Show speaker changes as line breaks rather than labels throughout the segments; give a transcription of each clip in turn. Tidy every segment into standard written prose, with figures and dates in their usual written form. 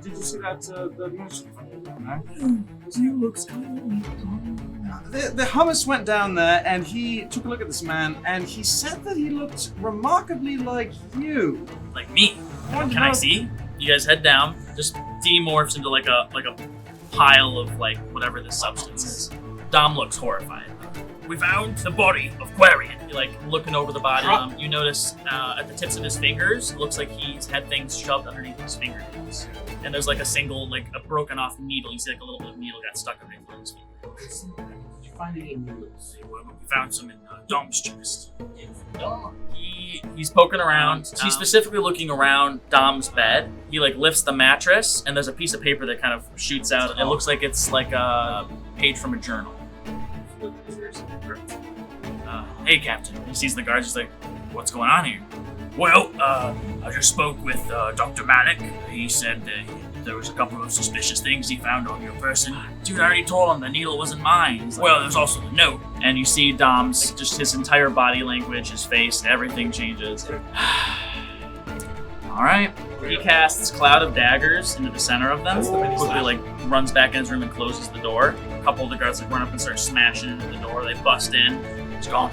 did you see that the Mischief?
He looks kind
The hummus went down there and he took a look at this man and he said that he looked remarkably like you.
Like me. Can I see? You guys head down. Just demorphs into like a pile of like whatever this substance is. Domm looks horrified. We found the body of Quarian. You're like looking over the body. You notice at the tips of his fingers, it looks like he's had things shoved underneath his fingernails. And there's like a single, like a broken off needle. You see like a little bit of needle got stuck underneath his fingers.
Did you find any needles?
Well, we found some in Domm's chest. He's poking around. He's specifically looking around Domm's bed. He like lifts the mattress, and there's a piece of paper that kind of shoots out. And it looks like it's like a page from a journal. Hey, Captain. He sees the guards. He's like, "What's going on here?" Well, I just spoke with Dr. Malik. He said that there was a couple of suspicious things he found on your person. Dude, I already told him the needle wasn't mine. He's like, well, there's also the note. And you see Domm's, just his entire body language, his face, everything changes. All right. He casts Cloud of Daggers into the center of them. Quickly, like, runs back in his room and closes the door. A couple of the guards like run up and start smashing into the door. They bust in. It's gone.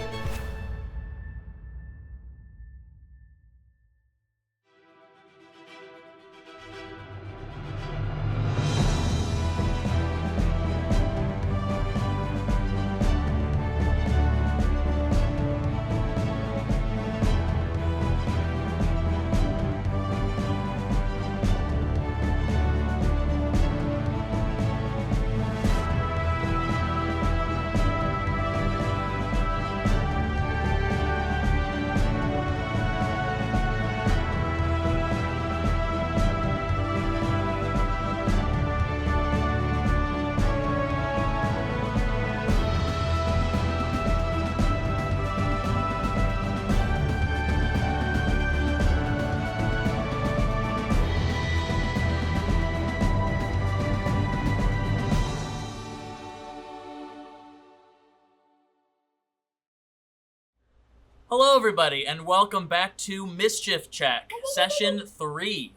Hello, everybody, and welcome back to Mischief Check, Session 3.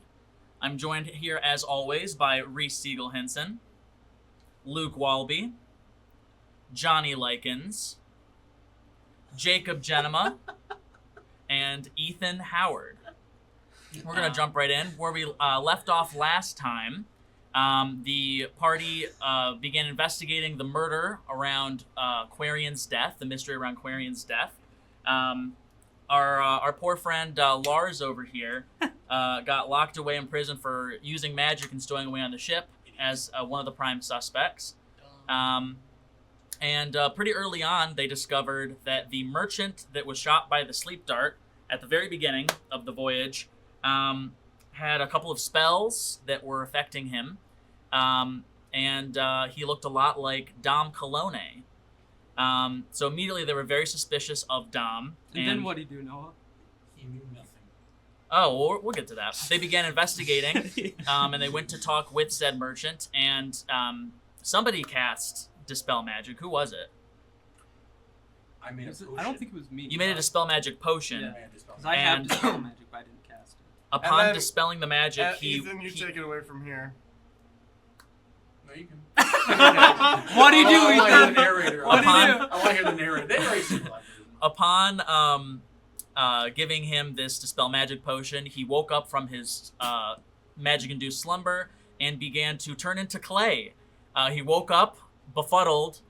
I'm joined here, as always, by Reese Siegel-Henson, Luke Walby, Johnny Likens, Jacob Genema, and Ethan Howard. We're going to jump right in. Where we left off last time, the party began investigating the murder around Quarian's death, the mystery around Quarian's death. Our poor friend Lars over here got locked away in prison for using magic and stowing away on the ship as one of the prime suspects. And pretty early on, they discovered that the merchant that was shot by the sleep dart at the very beginning of the voyage had a couple of spells that were affecting him. And he looked a lot like Domm Colone. So immediately they were very suspicious of Domm.
And then what did he do, Noah?
He knew nothing.
Oh, well, we'll get to that. They began investigating, and they went to talk with said merchant, and somebody cast Dispel Magic. Who was it?
I made a potion.
I don't think it was me.
You made a Dispel Magic potion.
Yeah, because I have Dispel Magic, but I didn't cast it.
Upon
then,
dispelling the magic,
Ethan, you take it away from here.
No, you can.
What do you do,
I want to hear the
Ethan?
narrator.
What do you do?
I want to hear the narrator. They already see what
Upon giving him this Dispel Magic potion, he woke up from his magic-induced slumber and began to turn into clay. He woke up, befuddled,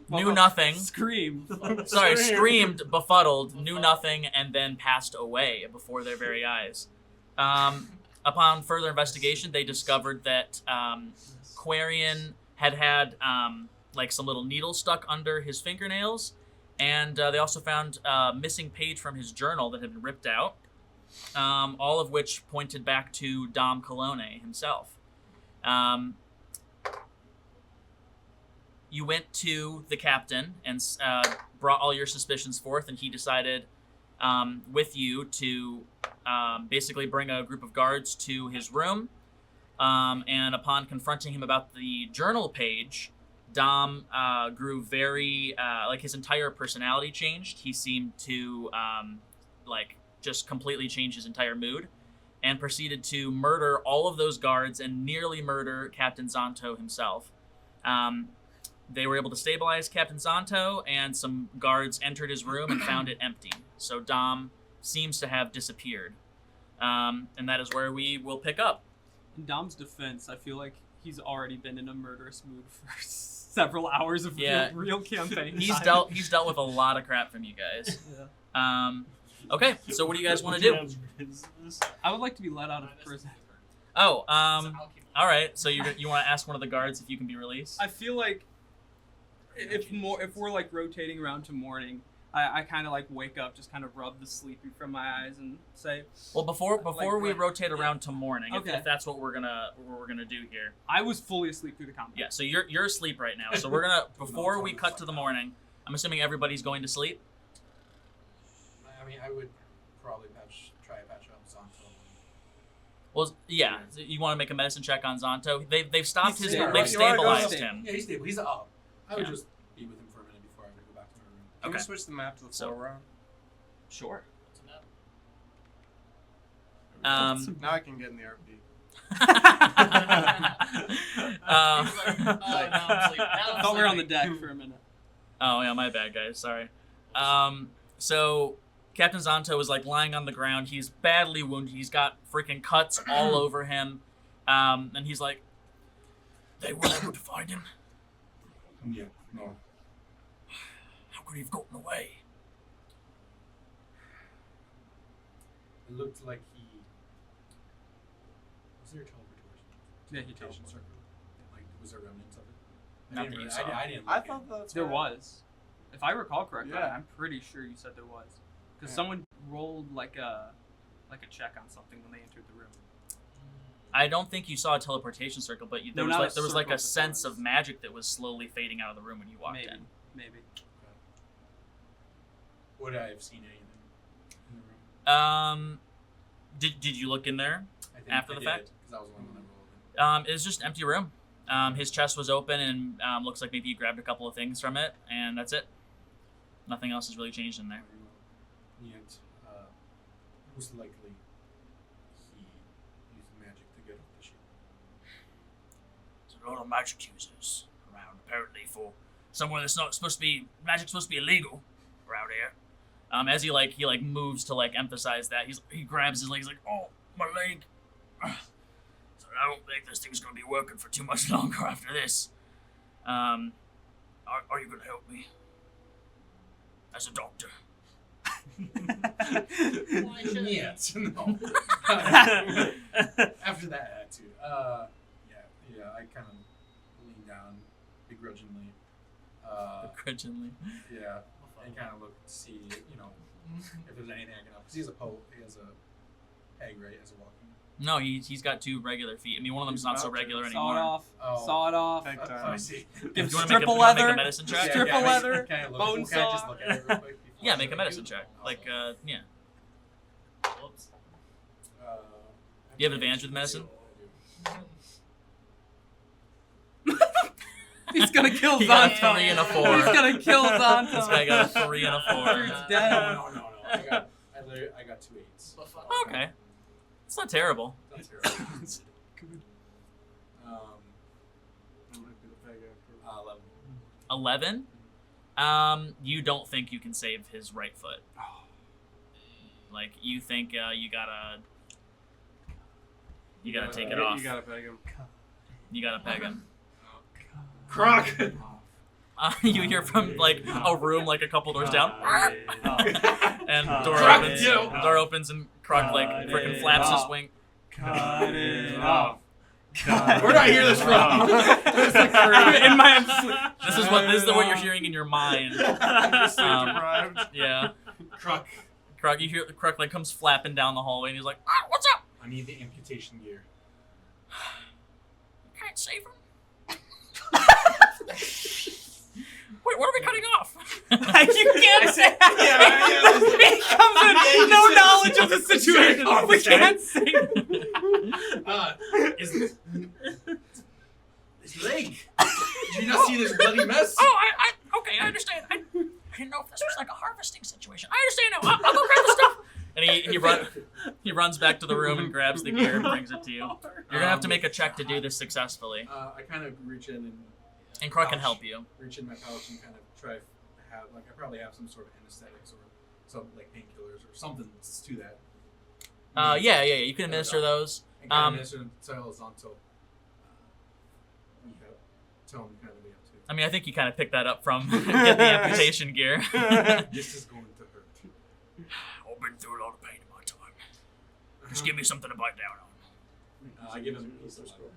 knew nothing.
Screamed,
befuddled, knew nothing, and then passed away before their very eyes. Upon further investigation, they discovered that Quarian had like some little needles stuck under his fingernails, and they also found a missing page from his journal that had been ripped out, all of which pointed back to Domm Colone himself. You went to the captain and brought all your suspicions forth, and he decided with you to basically bring a group of guards to his room. And upon confronting him about the journal page, Domm grew very, like his entire personality changed. He seemed to, like, just completely change his entire mood. and proceeded to murder all of those guards and nearly murder Captain Zonto himself. They were able to stabilize Captain Zonto, and some guards entered his room and found it empty. So Domm seems to have disappeared. And that is where we will pick up.
In Dom's defense, I feel like he's already been in a murderous mood for several hours of real campaign.
He's dealt with a lot of crap from you guys. Okay, so what do you guys want to do?
I would like to be let out of prison.
Oh, all right. So you want to ask one of the guards if you can be released?
I feel like if we're like rotating around to morning, I kind of like wake up, just kind of rub the sleepy from my eyes, and say.
Well, before we rotate around to morning,
Okay.
if that's what we're gonna do here.
I was fully asleep through the combat.
Yeah. So you're asleep right now. So we're gonna before we cut to the morning. I'm assuming everybody's going to sleep.
I mean, I would probably try to patch up Zonto.
Well, yeah. So you want to make a medicine check on Zonto? They've stopped
He's
his.
stable.
They've
You wanna go
stabilized
stable.
him.
Yeah, he's stable. He's up. I would
Yeah.
just be with him for a minute before I would go back to my room.
Can we
Okay.
switch the map to the
So-
foreground?
Sure.
Now I can get in the RP.
I thought we were on the deck for a minute.
Oh yeah, my bad, guys. Sorry. So Captain Zonto is like lying on the ground. He's badly wounded. He's got freaking cuts all over him. And he's like, "They weren't able to find him.
Yeah, no.
How could he have gotten away?"
It looked like he. Was there a teleportation?
Yeah, he
Teleportation
teleported.
circle? Like, was there remnants of it?
Not that you saw.
I didn't.
I
look
thought
at
that's
There
right.
was. If I recall correctly,
Yeah.
I'm pretty sure you said there was. Because
Yeah.
someone rolled like a check on something when they entered the room.
I don't think you saw a teleportation circle, but
No, not a
there was like
circle,
a
but
sense
there
of
was.
magic that was slowly fading out of the room when you walked
Maybe.
in.
Maybe.
Would I have seen anything in the room?
Did you look in there?
I think
After
I
the
did,
fact?
because I was the one that rolled it.
It was just an empty room. His chest was open, and looks like maybe you grabbed a couple of things from it, and that's it. Nothing else has really changed in there.
Yet, most likely, he used magic to get off the ship.
There's a lot of magic users around, apparently, for somewhere that's not supposed to be magic's supposed to be illegal around here. As he moves to emphasize that, he grabs his leg. He's like, "Oh, my leg." So I don't think this thing's gonna be working for too much longer after this. Are you gonna help me? As a doctor.
Yes, no. After that attitude, yeah, I kind of lean down begrudgingly.
Begrudgingly.
Yeah, and kind of look to see, if there's anything I can help. Because he has a peg, right, as a walking.
No, he's got two regular feet. I mean, one of them's not so regular
Saw
anymore.
it off.
Oh.
Saw it off.
Peg
I
time.
see.
Give
You wanna
strip
make
of
you wanna make
leather.
a medicine check?
Strip of leather.
Can I look,
Bone
can I just
saw.
look at it real quick?
Yeah, make a medicine check. Yeah.
Whoops.
You have advantage with medicine?
I do.
He's gonna kill
He got a
Zonto.
3 and a 4.
He's gonna kill Zonto.
This guy got a 3 and a 4.
Dude's dead.
No. I got 2 8s.
Okay. It's not terrible.
That's terrible.
That might be the peg after.
11.
11? You don't think you can save his right foot. Like, you think you gotta take it off.
You gotta peg him.
You gotta peg him.
Croc!
You hear from a room a couple doors down, and door
Croc,
opens.
you!
Door opens and Croc freaking flaps his wing.
Cut it off.
Where did I hear this from?
In my
This is what you're hearing in your mind.
Deprived.
Yeah,
Croc.
Croc. You hear Croc comes flapping down the hallway, and he's like, "What's up?
I need the amputation gear.
You can't save him." Wait, what are we cutting off?
You can't say. He comes with no knowledge of the situation. We can't say.
His leg. Did you not see this bloody mess?
Oh, okay, I understand. I didn't know if this was a harvesting situation. I understand now. I'll go grab the stuff. And he runs back to the room and grabs the gear and brings it to you. You're gonna have to make a check to do this successfully.
I kind of reach in
And Kruk can help you.
Reach in my pouch and kind of try to have I probably have some sort of anesthetics or some like painkillers or something to that.
Yeah. You can administer those.
And kind of administer them until tell him kind of be up to.
I mean, I think you kind of picked that up from get the amputation gear.
This is going to hurt.
I've been through a lot of pain in my time. Just give me something to bite down on.
I give him a piece of leather.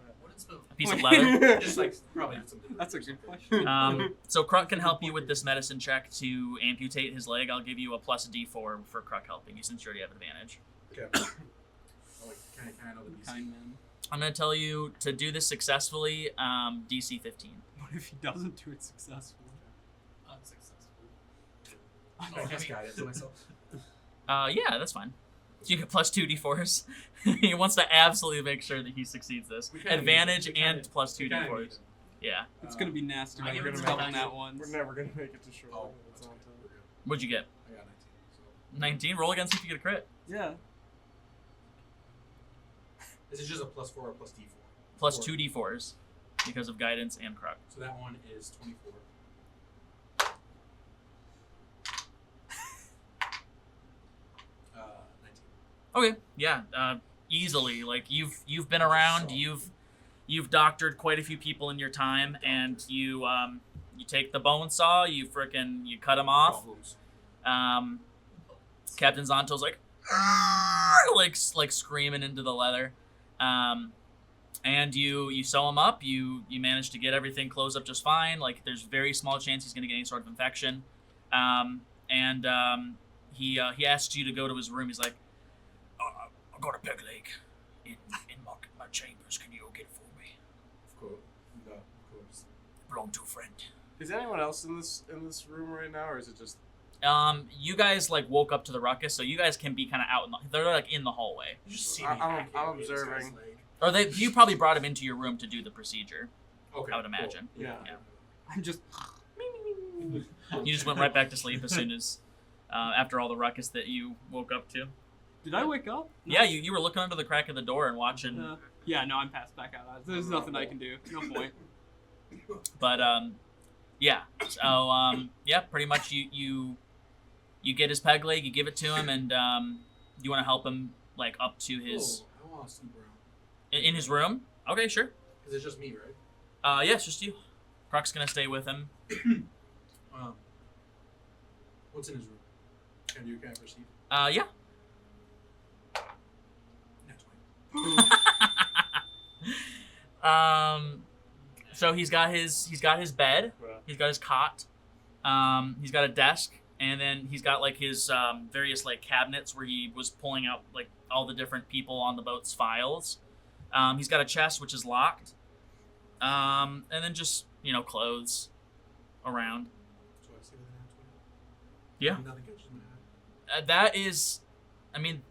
A piece of leather.
Just like probably something.
That's a good question.
So Kruk can help you with this medicine check to amputate his leg. I'll give you a plus D4 for Kruk helping you since you already have advantage.
Okay. Can I know the DC?
Kind man.
I'm going to tell you to do this successfully, DC 15.
What if he doesn't do it successfully?
Unsuccessful. I guess guidance to myself.
Yeah, that's fine. So you get plus 2 D4s. He wants to absolutely make sure that he succeeds this. Advantage and plus 2 D4s. Yeah.
It's gonna be nasty when
we're
we're
gonna
double
make
that one.
We're never gonna make it to shore.
Oh,
That's all I'm telling you.
What'd you get?
I got 19. So
19? Roll again, see if you get a crit.
Yeah.
this is just a +4 or +D4.
Plus 2 D4s because of guidance and Kruk.
So that one is 24.
Okay, yeah, easily. Like you've been around, you've doctored quite a few people in your time, and you take the bone saw, you cut them off. Captain Zonto's like screaming into the leather, and you sew him up. You manage to get everything closed up just fine. Like there's very small chance he's gonna get any sort of infection, he asks you to go to his room. He's like, I got a peg leg in my chambers. Can you go get it for me?
Of course. No, of course.
Belong to a friend.
Is anyone else in this room right now, or is it just?
You guys like woke up to the ruckus, so you guys can be kind of out they're like in the hallway.
You just see
I'm observing.
Or you probably brought him into your room to do the procedure.
Okay.
I would imagine.
Cool. Yeah.
I'm just.
You just went right back to sleep as soon as after all the ruckus that you woke up to.
Did I wake up? No.
Yeah, you were looking under the crack of the door and watching.
Yeah, no, I'm passed back out. There's nothing I can do. No point.
But yeah. So yeah, pretty much you get his peg leg, you give it to him, and you want to help him like up to his.
I want to snoop around.
In his room? Okay, sure.
Because it's just me, right?
Yeah, it's just you. Kruk's gonna stay with him.
What's in his room? Can I perceive?
Yeah. So he's got his bed, he's got his cot, he's got a desk, and then he's got like his various like cabinets where he was pulling out like all the different people on the boat's files. He's got a chest which is locked, and then just clothes around.
So I see the
Yeah.
Nothing catches my eye.
That is, I mean,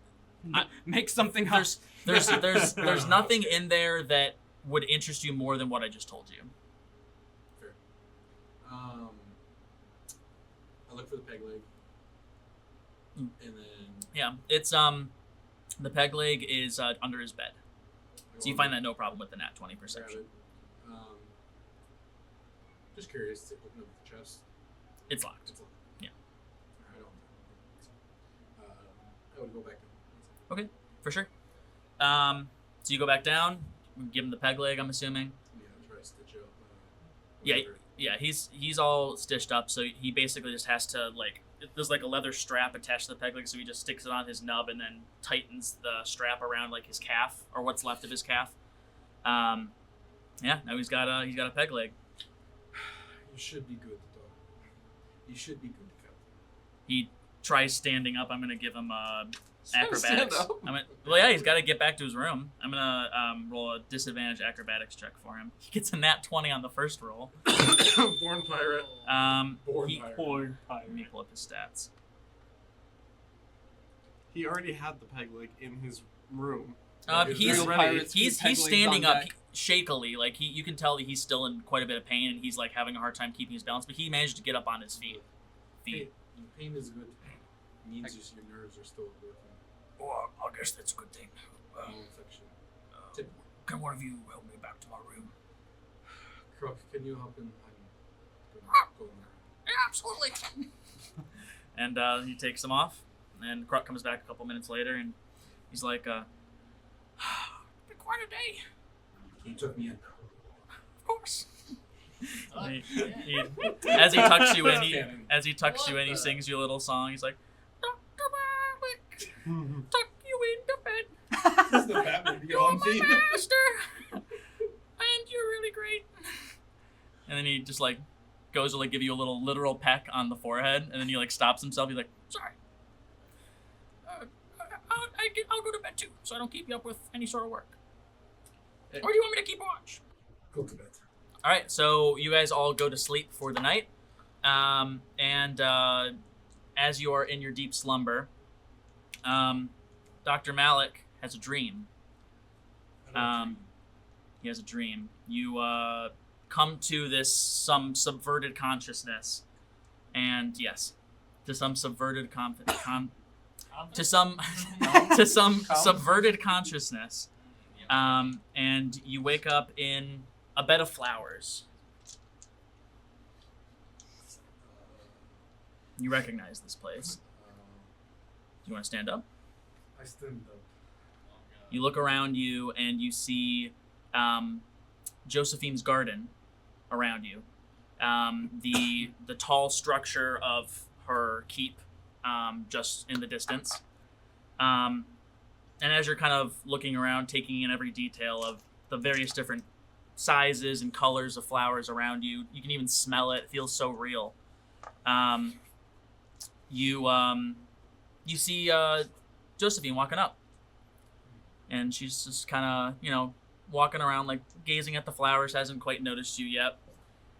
Make something up.
there's nothing in there that would interest you more than what I just told you.
Fair. I look for the peg leg. And then
Yeah, it's the peg leg is under his bed, so you find that no problem with the nat 20 perception.
Just curious to open up the chest.
It's locked.
It's locked.
Yeah.
I don't. I would go back down.
Okay, for sure. So you go back down, give him the peg leg, I'm assuming.
Yeah, try to stitch up.
Yeah, he's all stitched up, so he basically just has to there's like a leather strap attached to the peg leg, so he just sticks it on his nub and then tightens the strap around like his calf or what's left of his calf. Yeah, now he's got a peg leg.
You should be good, dog. You should be good, Captain.
He tries standing up. I'm gonna give him acrobatics.
Stand up.
Well, yeah, he's got to get back to his room. I'm gonna roll a disadvantage acrobatics check for him. He gets a nat 20 on the first roll.
Born pirate.
Born pirate.
Let me pull up his stats.
He already had the peg leg in his room.
He's
Real pirates keep peg legs
standing
on
up
deck.
shakily, like you can tell that he's still in quite a bit of pain and he's like having a hard time keeping his balance, but he managed to get up on his feet.
Pain is good. It means your nerves are still working.
Yes, that's a good thing.
Fiction.
Can one of you help me back to my room?
Crook, can you help him? I'm going there.
Yeah, absolutely. And he takes him off, and Kruk comes back a couple minutes later, and he's like, been quite a day.
He took me in.
Of course. As he tucks you in, he sings you a little song. He's like, Dr. Malik, tuck you into bed.
That's the Batman
You're my master, and you're really great. And then he just like goes to like give you a little literal peck on the forehead, and then he like stops himself. He's like, sorry. I'll go to bed too, so I don't keep you up with any sort of work. Or do you want me to keep watch?
Go to bed.
All right, so you guys all go to sleep for the night, and as you are in your deep slumber, Dr. Malik has a dream. He has a dream. You come to some subverted consciousness, and yes, to some subverted subverted consciousness, and you wake up in a bed of flowers. You recognize this place. Do you want to stand up?
I stand up.
You look around you and you see Josephine's garden around you. The tall structure of her keep just in the distance. And as you're kind of looking around, taking in every detail of the various different sizes and colors of flowers around you, you can even smell it. It feels so real. You see Josephine walking up, and she's just kind of walking around like gazing at the flowers, hasn't quite noticed you yet.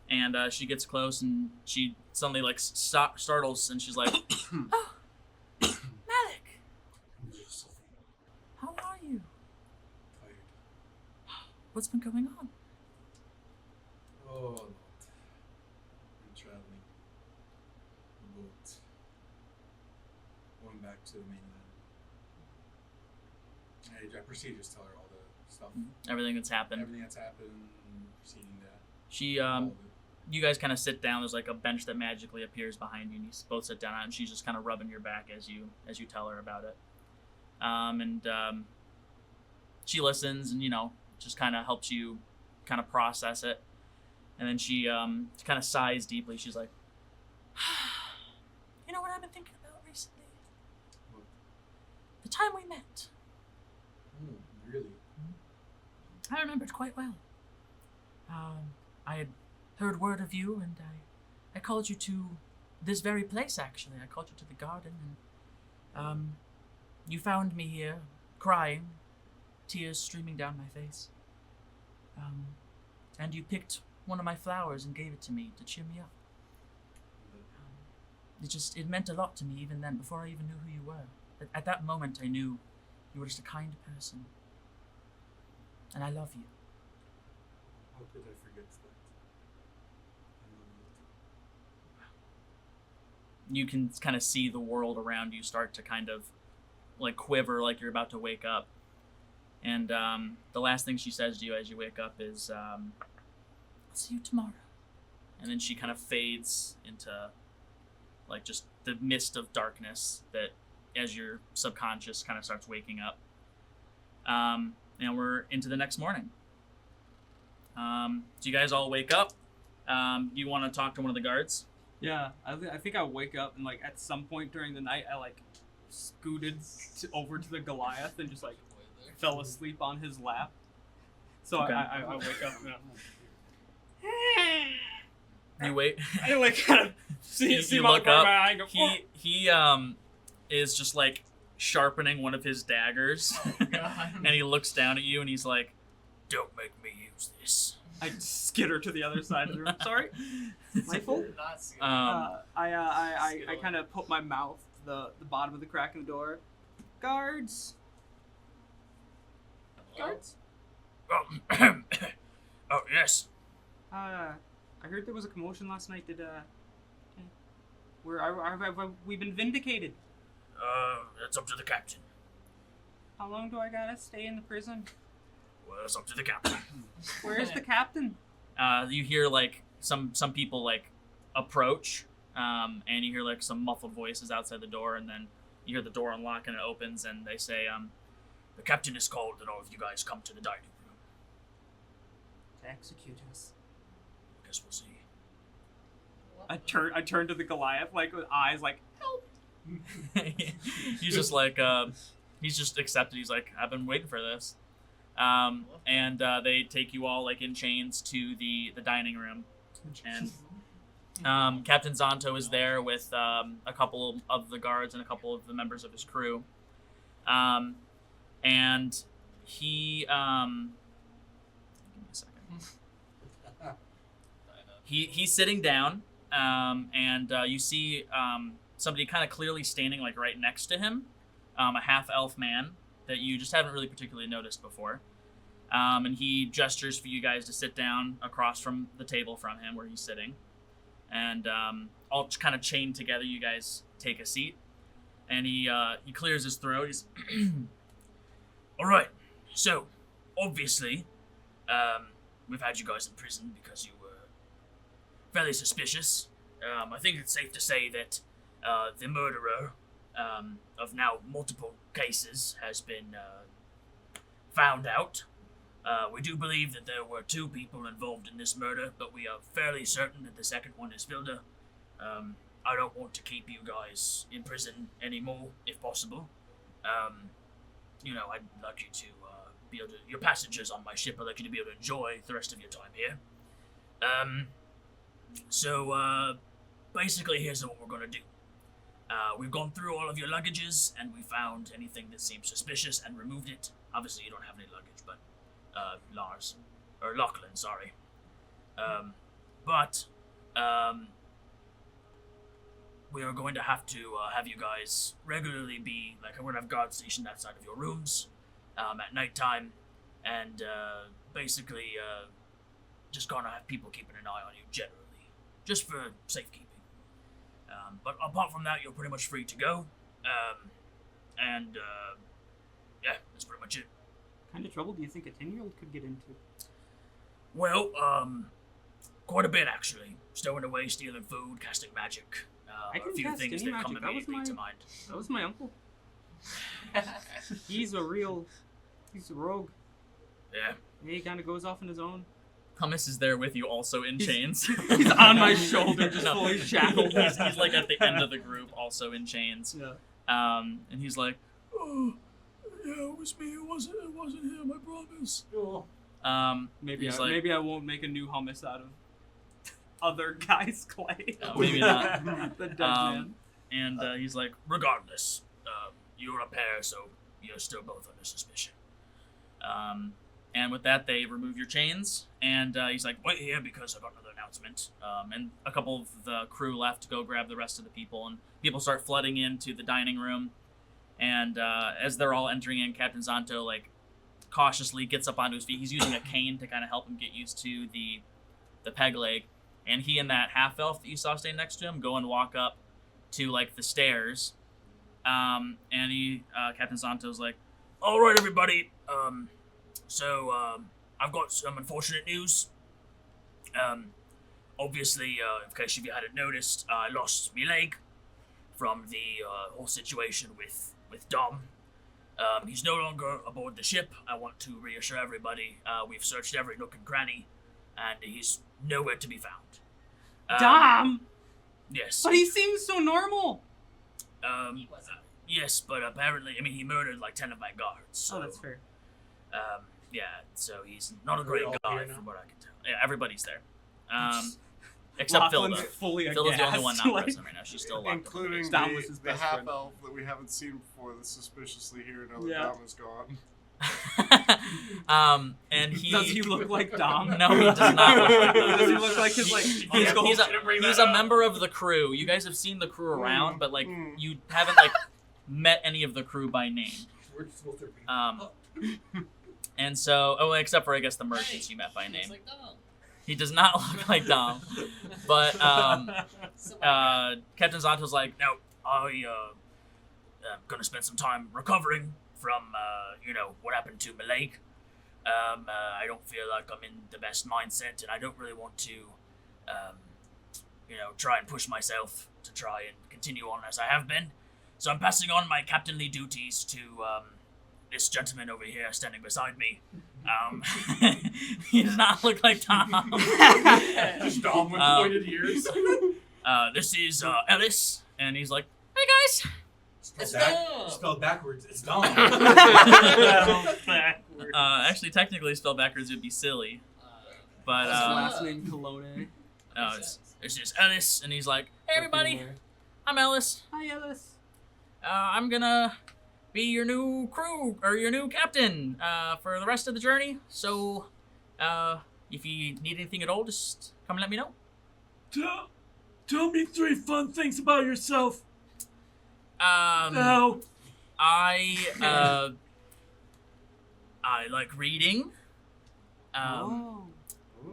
And she gets close and she suddenly like startles, and she's like, "Oh, Malik, how are you?
Tired.
What's been going on?"
Oh, a lot. I'm traveling. A boat. Going back to the mainland. I proceed just tell her all the stuff.
Everything that's happened.
Everything that's happened, proceeding that.
She, you guys kind of sit down. There's like a bench that magically appears behind you, and you both sit down on it, and she's just kind of rubbing your back as you tell her about it. She listens and, just kind of helps you kind of process it. And then she kind of sighs deeply. She's like, "You know what I've been thinking about recently?
What?
The time we met.
Oh, really?
I remember it quite well. I had heard word of you, and I called you to this very place, actually. I called you to the garden, and you found me here, crying, tears streaming down my face. And you picked one of my flowers and gave it to me to cheer me up. It meant a lot to me even then, before I even knew who you were. At that moment, I knew you were just a kind person. And I love you.
How could I forget that? I love you.
You can kind of see the world around you start to kind of like quiver, like you're about to wake up. And the last thing she says to you as you wake up is, "I'll see you tomorrow." And then she kind of fades into like just the mist of darkness that as your subconscious kind of starts waking up. And we're into the next morning. So you guys all wake up. You want to talk to one of the guards?
Yeah, I think I wake up and like at some point during the night I like scooted over to the Goliath and just like fell asleep on his lap. So
Okay.
I wake up and
You wait.
I like kind of see
You
my
look up.
my eye and go,
He is just like sharpening one of his daggers, and he looks down at you and he's like, "Don't make me use this."
I skitter to the other side of the room. Sorry, my fault. I kind of put my mouth to the bottom of the crack in the door. Guards. Guards.
Oh yes.
I heard there was a commotion last night. Did have we been vindicated?
That's up to the captain.
How long do I gotta stay in the prison?
Well, it's up to the captain.
Where's the captain?
You hear like some people like approach, and you hear like some muffled voices outside the door, and then you hear the door unlock and it opens, and they say, "The captain is called, and all of you guys come to the dining room."
To execute us.
I guess we'll see.
I turn to the Goliath like with eyes like help.
He's just like he's just accepted. He's like, I've been waiting for this. And they take you all like in chains to the dining room, and Captain Zonto is there with a couple of the guards and a couple of the members of his crew, and he give me a second. He's sitting down, and you see somebody kind of clearly standing like right next to him, a half-elf man that you just haven't really particularly noticed before. And he gestures for you guys to sit down across from the table from him where he's sitting. And all kind of chained together, you guys take a seat. And he clears his throat. He's, all right, so, obviously, we've had you guys in prison because you were fairly suspicious. I think it's safe to say that the murderer of now multiple cases has been found out. We do believe that there were 2 people involved in this murder, but we are fairly certain that the second one is Vilda. I don't want to keep you guys in prison anymore, if possible. I'd like you to be able to... You're passengers on my ship. I'd like you to be able to enjoy the rest of your time here. So, basically, here's what we're going to do. We've gone through all of your luggages, and we found anything that seemed suspicious and removed it. Obviously, you don't have any luggage, but Lachlan, sorry. But we are going to have you guys regularly be, like, we're going to have guards stationed outside of your rooms at nighttime, and basically just going to have people keeping an eye on you generally, just for safekeeping. But apart from that, you're pretty much free to go. Yeah, that's pretty much it.
What kind of trouble do you think a 10-year-old could get into?
Well, quite a bit actually. Stowing away, stealing food, casting magic.
I can
a few
cast
things
any
that come
magic.
immediately to mind.
That was my uncle. He's a rogue.
Yeah.
He kind of goes off on his own.
Hummus is there with you, also in chains.
He's on my shoulder, just
No,
fully shackled.
he's like at the end of the group, also in chains.
Yeah.
And he's like, "Oh, yeah, it was me. It wasn't him. I promise."
Maybe I won't make a new hummus out of other guys' clay.
Maybe not.
The dead man.
And he's like, regardless, you're a pair, so you're still both under suspicion. And with that, they remove your chains, and he's like, wait here because I got another announcement. And a couple of the crew left to go grab the rest of the people, and people start flooding into the dining room. And as they're all entering in, Captain Zonto, like, cautiously gets up onto his feet. He's using a cane to kind of help him get used to the peg leg. And he and that half-elf that you saw standing next to him go and walk up to, like, the stairs. And Captain Zonto's like, all right, everybody, So, I've got some unfortunate news. Obviously, in case you hadn't noticed, I lost my leg from the whole situation with Domm. He's no longer aboard the ship. I want to reassure everybody, we've searched every nook and cranny, and he's nowhere to be found.
Domm!
Yes.
But he seems so normal!
He wasn't.
Yes, but apparently, he murdered like 10 of my guards. So,
Oh, that's fair.
Yeah, so he's not a great
all
guy
here now?
from what I can tell. Yeah, everybody's there. Except Phil,
Lachlan's
though.
fully
Phil's the only
aghast,
one not
like-
present right now. She's still locked
Including
up.
Dom was his
the
best friend.
half-elf that we haven't seen before that's suspiciously here now that
Yeah.
Dom is gone.
And he...
Does he look like Dom?
No, he does not look like Dom.
Does he look like his, like,
He's a member of the crew. You guys have seen the crew around, but, like, you haven't, like, met any of the crew by name.
We're supposed to be.
And so, except for, I guess, the merchants you met by
He
name.
looks like Domm.
He does not look like Dom. But,
So
Captain Zonto's like, no, I'm gonna spend some time recovering from, what happened to my leg. I don't feel like I'm in the best mindset, and I don't really want to, try and push myself to try and continue on as I have been. So I'm passing on my captainly duties to, this gentleman over here standing beside me. He does not look like Tom.
Just Domm with pointed ears.
This is, Ellis, and he's like, hey guys!
Spelled backwards. It's Domm.
Actually, technically spelled backwards would be silly. But,
His last name Colone.
it's just Ellis, and he's like, hey everybody, I'm Ellis.
Hi, Ellis.
I'm gonna be your new crew, or your new captain, for the rest of the journey. So, if you need anything at all, just come and let me know.
Tell me 3 fun things about yourself.
I like reading.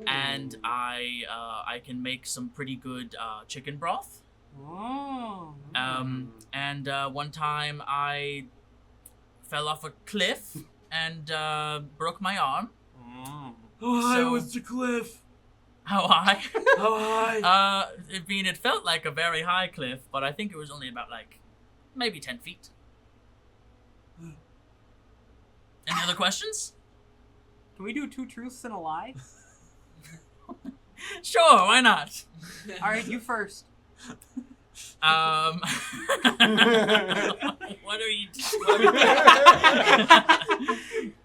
And I can make some pretty good chicken broth. And one time I fell off a cliff and broke my arm.
How high
So-
was the cliff?
How high?
How high?
It felt like a very high cliff, but I think it was only about maybe 10 feet. Any other questions?
Can we do 2 truths and a lie?
Sure, why not?
All right, you first.
What are you doing?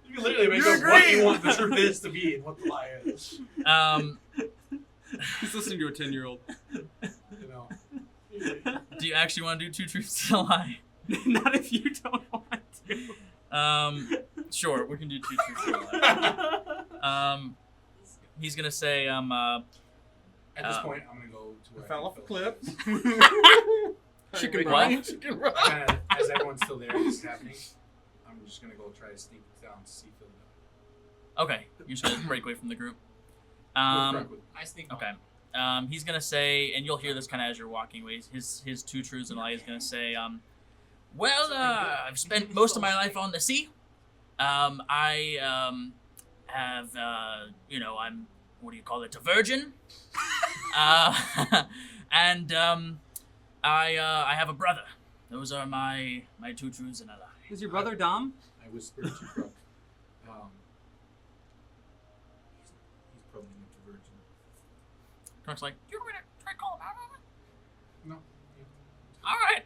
You can literally make
You
up what
agree.
you want the truth is to be and what the lie is.
He's listening to a 10-year-old.
You know.
Do you actually want to do 2 truths and a lie?
Not if you don't want to.
Sure, we can do 2 truths and a lie. He's gonna say,
At this point, I'm gonna go to where
Fell off a cliff.
Chicken
broth.
Kinda, as everyone's still there, this is happening. I'm just gonna go try to sneak down to see Phil.
Okay, you're just gonna break away from the group.
I sneak.
Okay. He's gonna say, and you'll hear this kind of as you're walking away. His 2 truths and a lie is gonna say, I've spent most of my life on the sea. I have, I'm, what do you call it, a virgin. And I have a brother. Those are my 2 truths and a lie.
Is your brother Domm?
I whispered to Brooke. He's probably not the virgin.
Truck's like, you're gonna try to call him out on it?
No.
All right.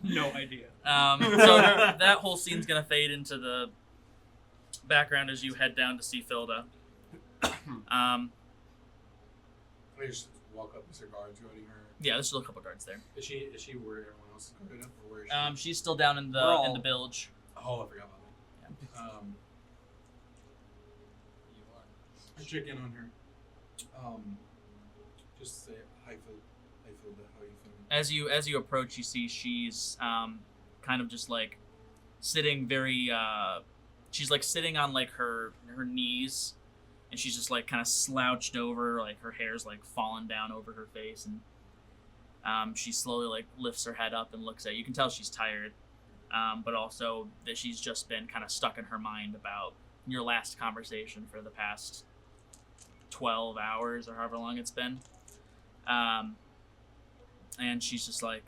No idea.
So that whole scene's gonna fade into the background as you head down to see Filda.
I just walk up. Is there guards guarding her?
Yeah, there's still a couple guards there.
Is she where everyone else is guarded up, or where is she?
She's still down in
We're all-
the bilge.
Oh, I forgot about that. I check in on her. Just say hi, Phil. Hi, Phil. How are you feeling?
As you approach, you see she's kind of just sitting very. She's sitting on her knees, and she's just kind of slouched over, her hair's fallen down over her face, and she slowly lifts her head up and looks at you. You can tell she's tired, but also that she's just been kind of stuck in her mind about your last conversation for the past 12 hours or however long it's been. And she's just I'm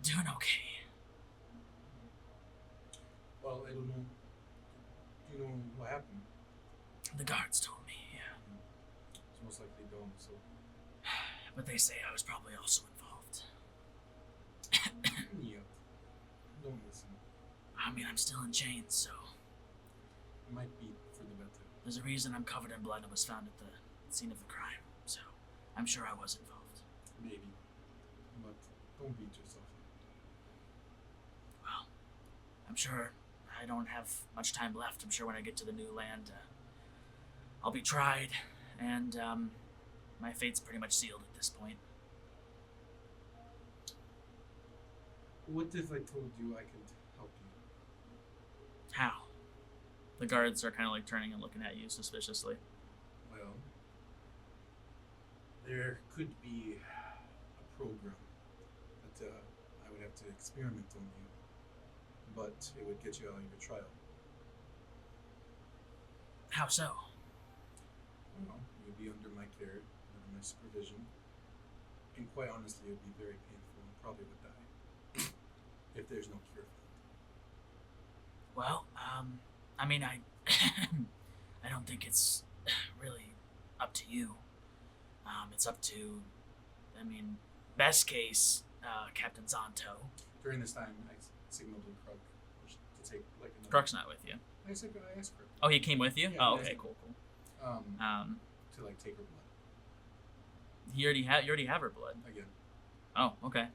doing okay.
Well, I don't know. Do you know what happened?
The guards told me, yeah.
It's most likely Domm, so.
But they say I was probably also involved.
Yeah. Don't listen.
I mean, I'm still in chains, so
It might be for the better.
there's a reason I'm covered in blood and was found at the scene of the crime. So I'm sure I was involved.
Maybe. But don't beat yourself up.
Well, I'm sure I don't have much time left. I'm sure when I get to the new land, I'll be tried, and my fate's pretty much sealed at this point.
What if I told you I could help you?
How? The guards are kind of turning and looking at you suspiciously.
Well, there could be a
program that I would have to experiment on you, but it would get you out of your trial.
How so?
Well, you'd be under my care, under my supervision, and quite honestly, it would be very painful and probably would die if there's no cure for it.
Well, I mean, I don't think it's really up to you. It's up to, I mean, best case, Captain Zonto.
During this time, I signaled to Kruk to take like another.
Kruk's not with you.
I asked Kruk.
Oh, he came with you?
Yeah,
Oh,
he
okay,
did.
cool.
To like take her blood
You already have her blood.
again.
Oh, okay.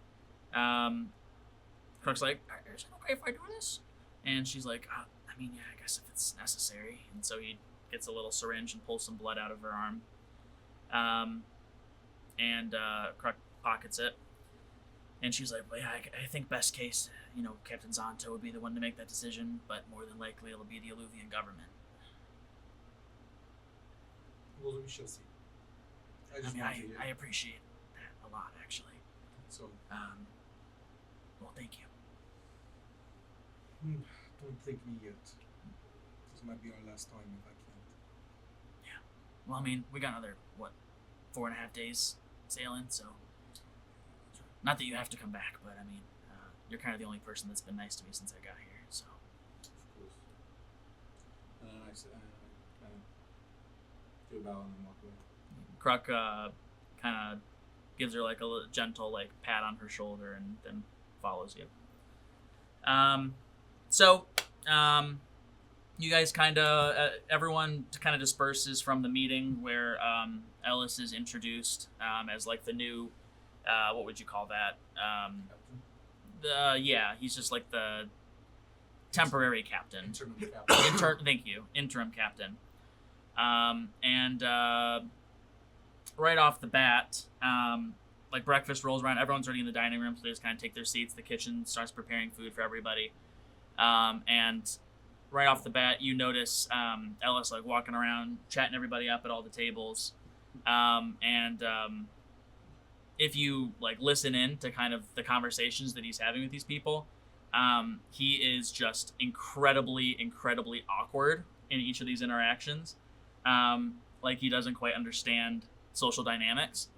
Kruk's like, is it okay if I do this? And she's like, I mean, yeah, I guess if it's necessary. And so he gets a little syringe and pulls some blood out of her arm. Kruk pockets it. And she's like, well, yeah, I think best case, Captain Zonto would be the one to make that decision, but more than likely it'll be the Elevian government.
Well, we shall see.
I appreciate that a lot, actually.
So,
Well, thank you.
don't thank me yet. This might be our last time if I can't.
Yeah. Well, I mean, we got another, 4.5 days sailing, so... Not that you have to come back, but I mean, you're kind of the only person that's been nice to me since I got here, so...
Of course. And then I kind of do a bow and then walk away.
Kruk kind of gives her like a little gentle like pat on her shoulder and then follows you. You guys kind of everyone kind of disperses from the meeting where Ellis is introduced as like the new what would you call that? He's just like the temporary captain.
Interim captain.
Thank you, interim captain. Right off the bat, like breakfast rolls around, everyone's already in the dining room, so they just kind of take their seats. The kitchen starts preparing food for everybody. And right off the bat, you notice Ellis like walking around, chatting everybody up at all the tables. If you like listen in to kind of the conversations that he's having with these people, he is just incredibly awkward in each of these interactions. Like he doesn't quite understand social dynamics.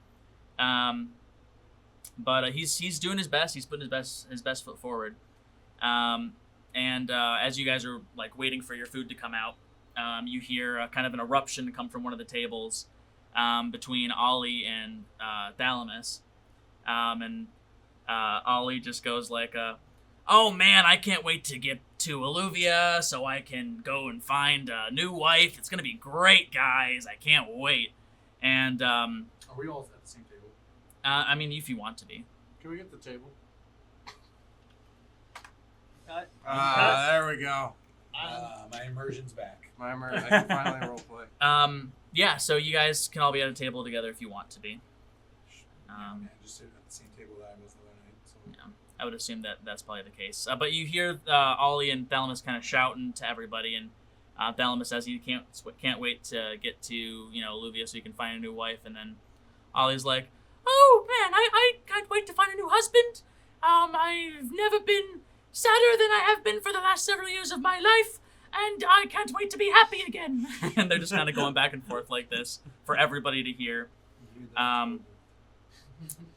But he's doing his best. He's putting his best foot forward. As you guys are like waiting for your food to come out, you hear kind of an eruption come from one of the tables between Ollie and Thalamus. Ollie just goes like, "Oh man, I can't wait to get to Eleuvia so I can go and find a new wife. It's gonna be great, guys. I can't wait." And
Are we all at the same table?
I mean, if you want to be.
Can we get the table?
There we go.
My immersion's back.
I can finally roleplay.
Yeah, so you guys can all be at a table together if you want to be.
Yeah, just sit at the same table that I was the other night. So.
Yeah, I would assume that that's probably the case. But you hear Ollie and Thalamus kind of shouting to everybody, and Thalamus says he can't wait to get to Eleuvia so he can find a new wife, and then Ollie's like, "Oh man, I can't wait to find a new husband. I've never been sadder than I have been for the last several years of my life, and I can't wait to be happy again." And they're just kind of going back and forth like this for everybody to hear.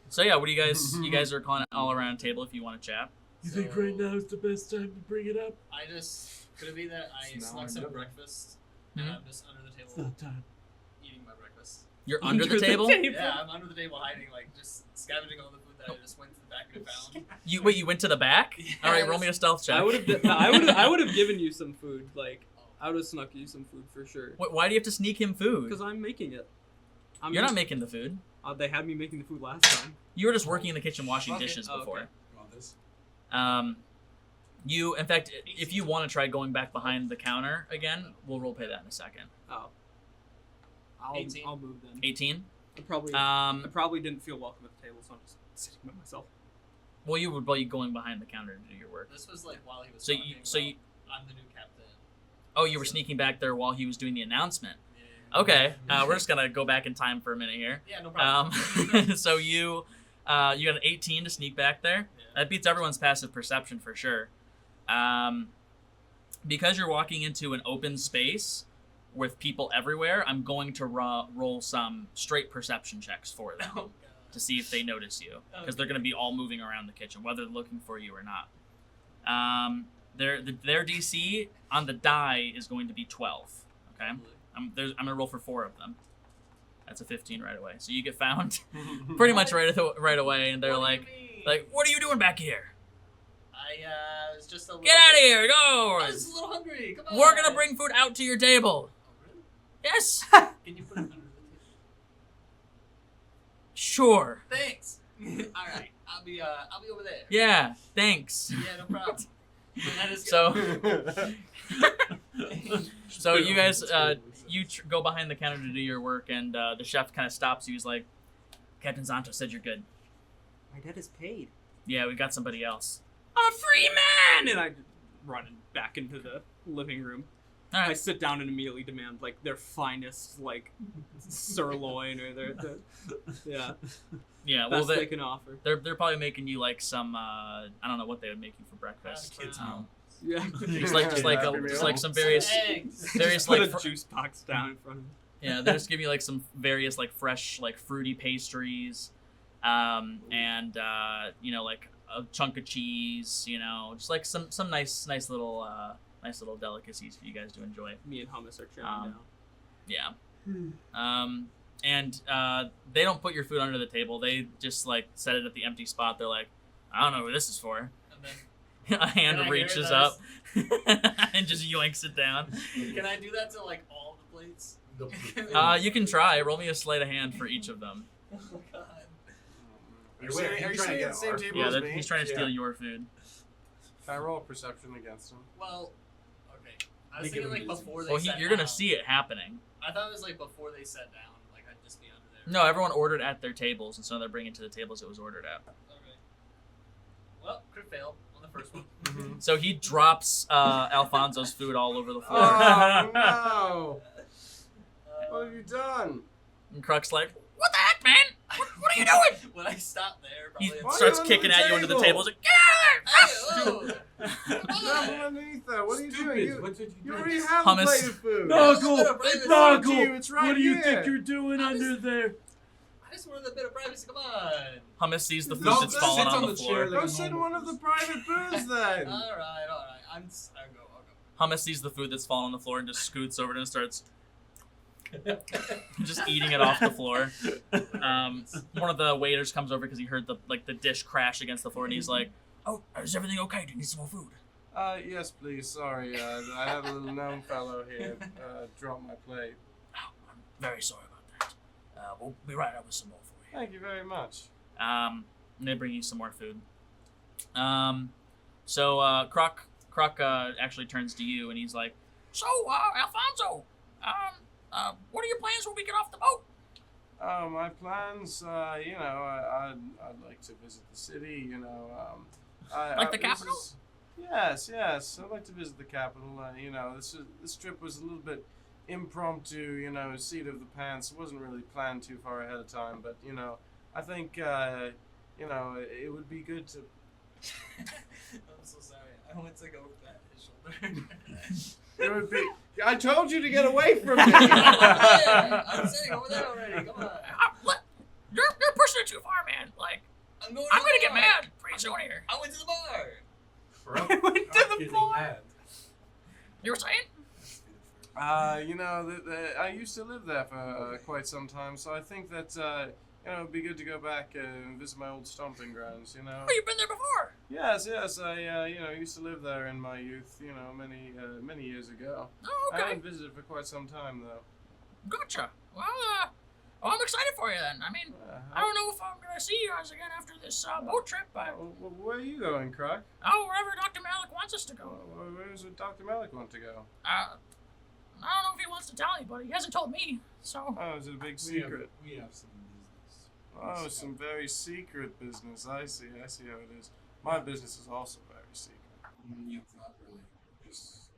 So yeah, what do you guys are calling it all around a table if you want to chat.
You think right now is the best time to bring it up?
Could it be that I
Now
snuck
I
some
know.
breakfast and I'm just under the
It's
table
not time.
eating my breakfast?
You're under the table?
Yeah, I'm under the table hiding, like just scavenging all the food that I just went to the back and found.
You went to the back?
Yeah,
All right, roll me a stealth check.
I would have given you some food. Like I would have snuck you some food for sure.
Why do you have to sneak him food?
Because I'm making it.
You're not making the food.
They had me making the food last time.
You were just working in the kitchen washing
Okay.
dishes
Oh,
before.
okay.
You want this?
In fact, if you want to try going back behind the counter again, we'll roleplay that in a second.
Oh.
18.
I'll move then.
18.
I probably didn't feel welcome at the table, so I'm just sitting by myself.
Well, you going behind the counter to do your work.
This was like while he was
So
talking about, I'm the new captain.
Oh, you were sneaking back there while he was doing the announcement.
Yeah.
Okay, we're just gonna go back in time for a minute here.
Yeah, no problem.
So you You got an 18 to sneak back there.
Yeah.
That beats everyone's passive perception for sure. Because you're walking into an open space with people everywhere, I'm going to roll some straight perception checks for them
Oh, God.
to see if they notice you, because they're going to be all moving around the kitchen, whether they're looking for you or not. Their DC on the die is going to be 12. Okay, I'm gonna roll for 4 of them. That's a 15 right away. So you get found pretty much right away, and they're
What do
like,
you mean?
what are you doing back here?
I was just a little.
Get out of here, go!
I was just a little hungry. Come on.
We're gonna bring food out to your table.
Oh, really?
Yes,
Can you put it under the table?
sure.
Thanks. All right. I'll be over there.
Yeah, thanks.
Yeah, no problem. That is
So,
good.
so you guys, go behind the counter to do your work, and the chef kind of stops you. He's like, Captain Zanto said you're good.
My debt is paid.
Yeah, we got somebody else.
I'm a free man! And I run back into the living room.
All
I
right.
sit down and immediately demand like their finest like sirloin or yeah
Yeah, well,
best they can offer.
they're probably making you like some I don't know what they would make you for breakfast.
Kids
Yeah,
Just like some various
Eggs.
put
like
a juice box down in front of me.
yeah, they just give you like some various like fresh like fruity pastries, and like a chunk of cheese, just like some nice little delicacies for you guys to enjoy.
Me and hummus are chowing down.
Yeah. And they don't put your food under the table. They just like set it at the empty spot. They're like, I don't know who this is for.
And then,
A hand
Can I hear
reaches
those?
up and just yoinks it down.
can I do that to like all the plates?
You can try. Roll me a sleight of hand for each of them.
Oh God.
Are you sitting at the same table
Yeah,
as me?
he's trying to steal your food.
Can I roll a perception against him?
Well, okay. I was
Make it
thinking like
easy.
before they
Well,
sat
you're gonna
down.
see it happening.
I thought it was like before they sat down. Like I'd just be under there.
No, everyone ordered at their tables, and so they're bringing to the tables it was ordered at.
Okay. Well, crit fail on the first one.
So he drops Alfonso's food all over the floor.
Oh no! What have you done?
And Kruk's like, "What the heck, man? What are you doing?"
When I stopped there,
He
probably.
Why
starts
are you
kicking
under the
at you under the
table?
table. He's like, "Get out of there!"
Level underneath that. What are you doing?
What did
You
you
already
do?
have
Hummus.
a plate of food. Noggle!
It's
Noggle! It's right what do you here. think you're doing
under
there?
I just wanted a bit of privacy. Come on.
Hummus sees the food
No,
that's
sit
fallen
on
on
the
the
chair
floor.
like-
Go sit in one of the private booths then.
All right. I'll go.
Hummus sees the food that's fallen on the floor and just scoots over it and starts just eating it off the floor. One of the waiters comes over because he heard the dish crash against the floor, and he's like, "Oh, is everything okay? Do you need some more food?"
Yes, please. Sorry, I had a little gnome fellow here drop my plate.
Oh, I'm very sorry about that. We'll be right up with some more for you.
Thank you very much.
And they bring you some more food. So Kruk actually turns to you and he's like, "So, Alfonso, what are your plans when we get off the boat?"
My plans, I'd like to visit the city,
Like the capital?
Yes, I'd like to visit the capital. This trip was a little bit impromptu, seat of the pants. It wasn't really planned too far ahead of time, but, I think, it would be good to...
I'm so sorry. I went to go pat his shoulder.
It would be... I told you to get away from me!
I'm sitting over there already. Come on.
You're pushing it too far, man. Like,
I'm going.
I'm
to
gonna
the
get
bar.
mad pretty soon here.
I went to the bar.
I
went to the bar.
You were saying?
I used to live there for quite some time, so I think that, it'd be good to go back and visit my old stomping grounds,
Oh, you've been there before.
Yes, I, used to live there in my youth, many years ago.
Oh,
I
okay.
haven't visited for quite some time, though.
Gotcha. Well, I'm excited for you then. I mean, I don't know if I'm gonna see you guys again after this boat trip, but
Where are you going, Kruk?
wherever Dr. Malik wants us to go.
Where does Dr. Malik want to go?
I don't know if he wants to tell you, but he hasn't told me. So
Oh, is it a big secret?
We have some business.
Oh, some very secret business. I see how it is. My business is also very secret.
It's not really. Just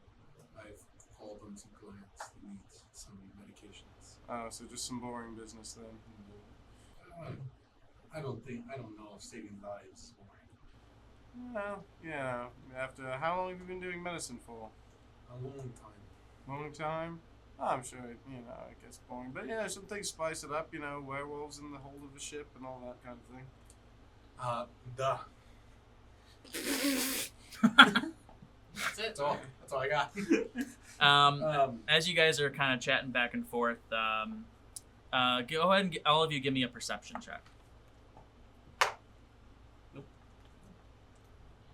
I've called on some clients that need some medications.
Oh, so just some boring business then.
I don't know if saving lives is boring.
Well, yeah. After how long have you been doing medicine for?
A long time.
Long time? Oh, I'm sure it gets boring. But some things spice it up. Werewolves in the hold of a ship and all that kind of thing.
That's it.
That's all I got.
As you guys are kind of chatting back and forth, go ahead and all of you give me a perception check.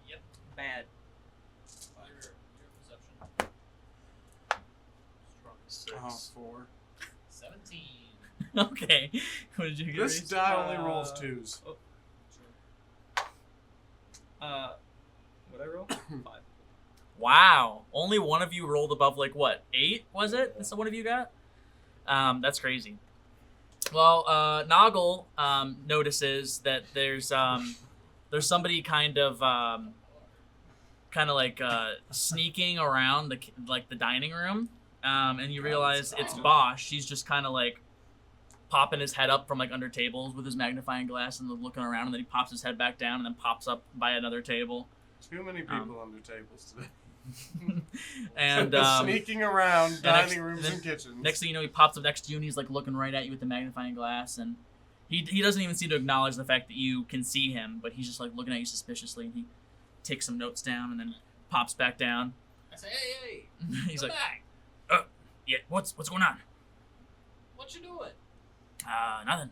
Yep. Bad.
Your perception.
Strong.
6. 4.
17.
Okay. What did you get?
This
Reese?
die only rolls 2s.
What I roll? 5.
Wow. Only one of you rolled above 8, was it? That's the one of you got? That's crazy. Well, Noggle notices that there's somebody kind of sneaking around the dining room, and you realize it's Bosch. She's just kind of popping his head up from under tables with his magnifying glass and looking around, and then he pops his head back down and then pops up by another table.
Too many people under tables today.
And
sneaking around dining rooms and kitchens.
Next thing you know, he pops up next to you and he's looking right at you with the magnifying glass, and he doesn't even seem to acknowledge the fact that you can see him, but he's just looking at you suspiciously, and he takes some notes down and then pops back down.
I say, hey,
He's
come
like,
back.
yeah, what's going on?
What you doing?
Nothing.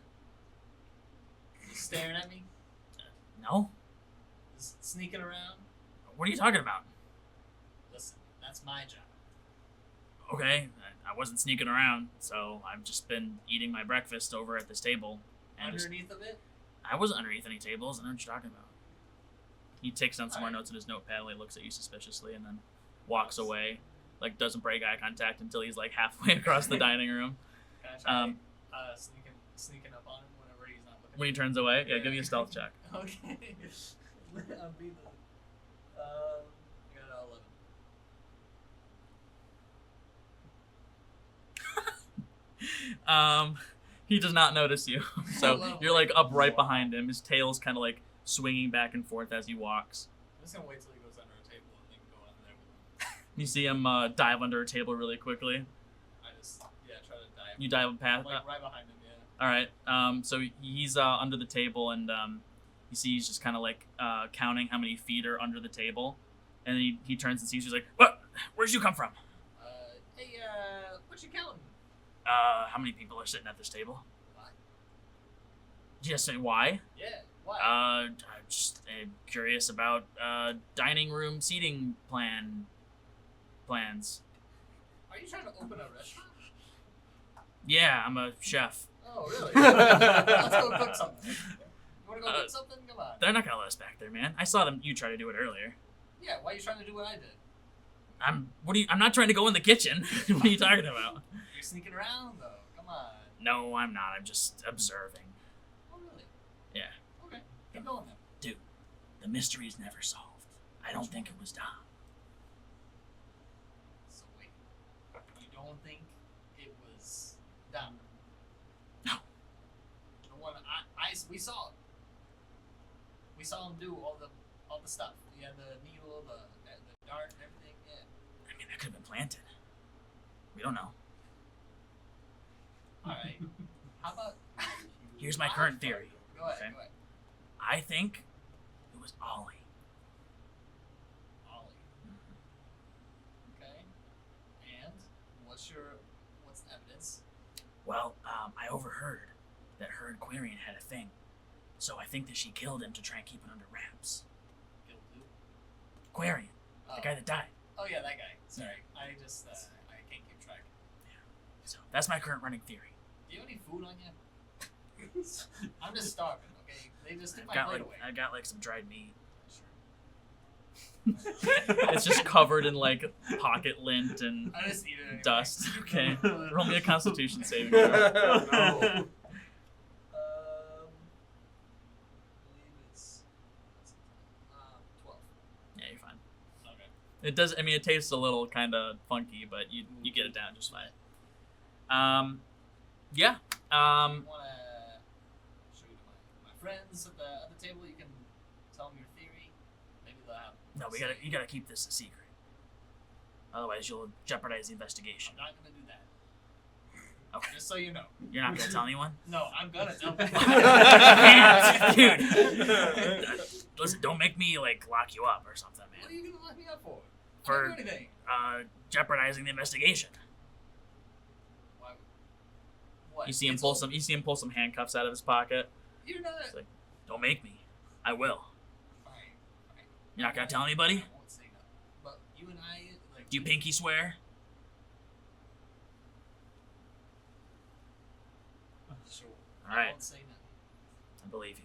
You staring at me?
No?
Just sneaking around?
What are you talking about?
Listen, that's my job.
Okay, I wasn't sneaking around, so I've just been eating my breakfast over at this table. And
Underneath of it?
I wasn't underneath any tables. I don't know what you're talking about. He takes down some more notes in his notepad, and he looks at you suspiciously, and then walks away. Doesn't break eye contact until he's halfway across the dining room.
Can I try sneaking up on him whenever he's not looking?
When he turns away, yeah, give me a stealth check.
Okay. I'll be the. I got an 11.
He does not notice you, so
Hello.
you're up right behind him. His tail's kind of swinging back and forth as he walks.
I'm just gonna wait till he goes under a table and then go under there with him.
You see him dive under a table really quickly.
I just try to dive.
You dive past.
Right behind him, yeah.
All right. So he's under the table, and you see he's just kind of counting how many feet are under the table, and then he turns and sees you. He's like, "What? Where'd you come from?"
Hey, what you counting?
How many people are sitting at this table?
Why?
Did you just say why?
Yeah, why?
I'm just curious about dining room seating plans.
Are you trying to open a restaurant?
Yeah, I'm a chef.
Oh, really? Let's go cook something. You wanna go cook something? Come on.
They're not gonna let us back there, man. I saw you try to do it earlier.
Yeah, why are you trying to do what I did?
I'm not trying to go in the kitchen. What are you talking about?
You're sneaking around, though. Come on.
No, I'm not. I'm just observing.
Oh, really?
Yeah.
Okay, keep going then.
Dude, the mystery is never solved. I don't think it was Domm.
So wait, you don't think it was Domm?
No.
The one we saw it. We saw him do all the stuff. He had the needle, the dart, and everything. Yeah.
I mean, that could have been planted. We don't know.
All right. How about?
Here's my current theory.
Go ahead.
Okay.
Go ahead.
I think it was Ollie.
Ollie. Okay. And what's the evidence?
Well, I overheard that her and Quarian had a thing. So I think that she killed him to try and keep it under wraps.
Killed who?
Quarian,
Oh.
the guy that died.
Oh yeah, that guy. Sorry, I just I can't keep track.
So that's my current running theory.
Do you have any food on you? I'm just starving. Okay, they just took my
Got
plate
like
away.
I got some dried meat.
Sure.
It's just covered in pocket lint and
I just eat it anyway.
dust. Okay, roll me a Constitution saving throw.
No.
I believe it's 12.
Yeah, you're fine.
Okay.
It does. I mean, it tastes a little kind of funky, but you get it down just fine. Yeah.
I want to show you my friends at the table? You can tell them your theory. Maybe they'll have.
No, you gotta keep this a secret. Otherwise, you'll jeopardize the investigation.
I'm not gonna do that.
Okay.
Just so you know.
You're not gonna tell anyone?
No, I'm gonna tell
Dude. Listen, don't make me like lock you up or something,
What are
man.
you gonna lock me up for?
For
I didn't do anything.
jeopardizing the investigation.
Why? What?
You see him
It's
pull
all-
some. You see him pull some handcuffs out of his pocket.
You're not.
It's like, don't make me. I will.
Fine.
You're not gonna tell anybody?
I won't say nothing. But you and I, like.
Do you pinky swear?
Sure.
All
I
right,
won't say nothing.
I believe you.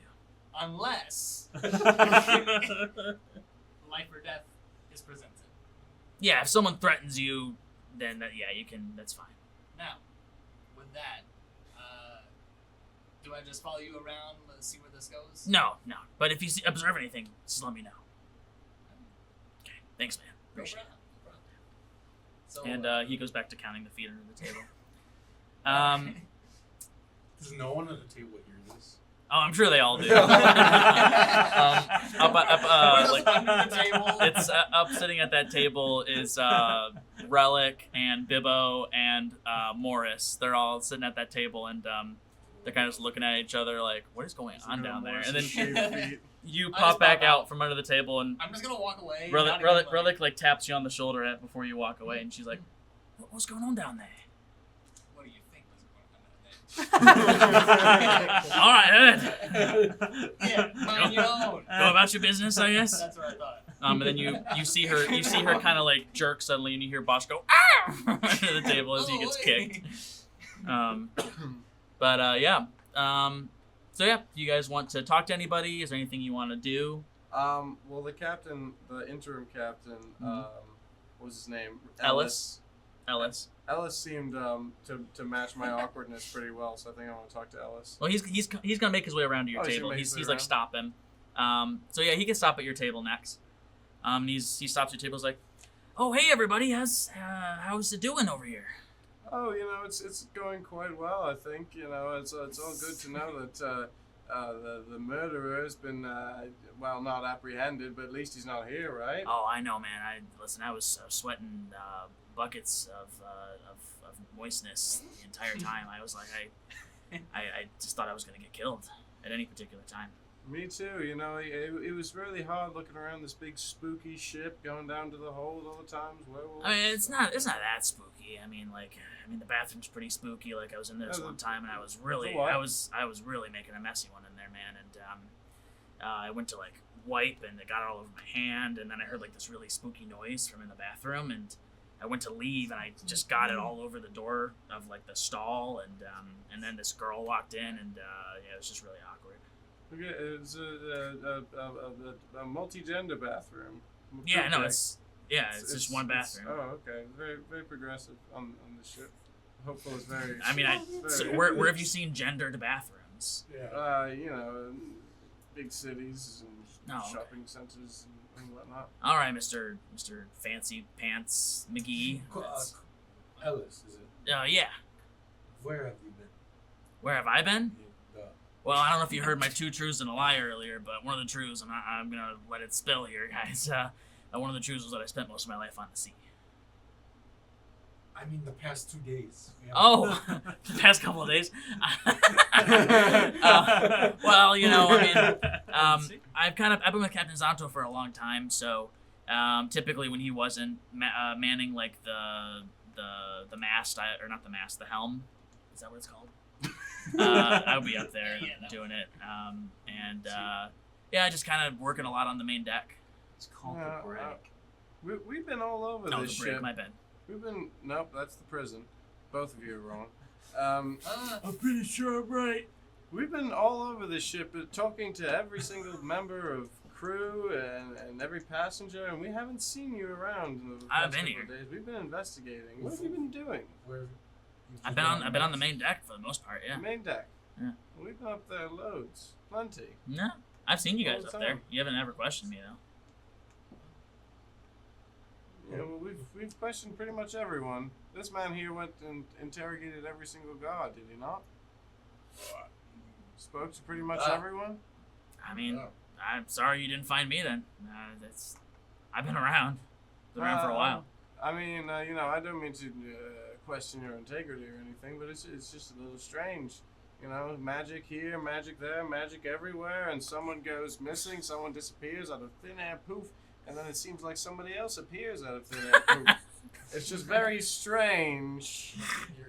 Unless life or death is presented.
Yeah, if someone threatens you, then yeah, you can. That's fine.
Now, with that, do I just follow you around, let's see where this goes?
No. But if you observe anything, just let me know. Okay. Thanks, man.
No
Appreciate it.
problem. No problem. So,
And he goes back to counting the feet under the table.
Does no one at the table hear this?
Oh, I'm sure they all do.
Where's
Like,
under the table?
it's up sitting at that table is Relic and Bibbo and Morris. They're all sitting at that table and they're kind of just looking at each other like, what is going on down there? And then you
I
pop
just
back
pop
out
out.
from under the table and
I'm just gonna walk away.
Relic like taps you on the shoulder before you walk away and she's like, what's going on down there?
What do you think was going on there?
All right, then.
Yeah, mind your own.
Go about your business, I guess.
That's what I thought.
And then you see her kind of like jerk suddenly, and you hear Bosch go ah under the table as he gets kicked. Yeah. So yeah, do you guys want to talk to anybody? Is there anything you want to do?
Well, the interim captain, what was his name?
Ellis.
Ellis seemed to match my awkwardness pretty well, so I think I want to talk to Ellis.
Well, he's gonna make his way around to your
Oh, he's
table.
gonna make
He's
his way
like
around?
stopping. So yeah, he can stop at your table next. He stops your table. He's like, oh hey everybody, how's it doing over here?
Oh, it's going quite well. I think it's all good to know that the murderer has been not apprehended, but at least he's not here, right?
Oh, I know, man. I was sweating buckets of moistness the entire time. I was like, I just thought I was gonna get killed at any particular time.
Me too. It was really hard looking around this big spooky ship going down to the hold all the times. Werewolves.
I mean, it's not that spooky. I mean, the bathroom's pretty spooky. Like, I was in there this one time, and I was really making a messy one in there, man. And I went to like wipe, and it got all over my hand, and then I heard like this really spooky noise from in the bathroom, and I went to leave, and I just got it all over the door of like the stall, and then this girl walked in, and it was just really awkward.
Okay, it's a multi-gender bathroom.
Yeah, no,
Okay.
it's just one bathroom.
Oh, okay. Very, very progressive on the ship. Hopeful is very.
I mean, so where have you seen gendered bathrooms?
Yeah.
Big cities and
Oh, okay.
shopping centers and whatnot.
All right, Mr. Fancy Pants McGee.
Ellis, is it?
Yeah.
Where have you been?
Where have I been?
Yeah,
Well, I don't know if you heard my 2 truths and a lie earlier, but one of the truths, I'm gonna let it spill here, guys. One of the truths was that I spent most of my life on the sea.
I mean, the past 2 days. We haven't-
Oh, the past couple of days. Well, I've been with Captain Zanto for a long time, so typically when he wasn't manning like the mast, the helm. Is that what it's called? I would be up there doing it, just kind of working a lot on the main deck.
It's called the break.
We've been all over
No,
this
the break,
ship.
my bad.
Nope, that's the prison. Both of you are wrong.
I'm pretty sure I'm right.
We've been all over this ship, talking to every single member of crew and every passenger, and we haven't seen you around in the
I've
past
been
couple
here.
of days. We've been investigating. What have you been doing?
Where?
I've been on the main deck for the most part. Yeah.
Main deck.
Yeah.
We've been up there loads, plenty.
No, I've seen you
All
guys
the
up there.
time.
You haven't ever questioned me though.
Yeah, well, we've questioned pretty much everyone. This man here went and interrogated every single guard, did he not? Spoke to pretty much everyone.
I mean,
Oh.
I'm sorry you didn't find me then. I've been around. Been around for a while.
I mean, you know, I don't mean to question your integrity or anything, but it's just a little strange. You know, magic here, magic there, magic everywhere, and someone goes missing, someone disappears out of thin air, poof, and then it seems like somebody else appears out of thin air, poof. It's just very strange.
Your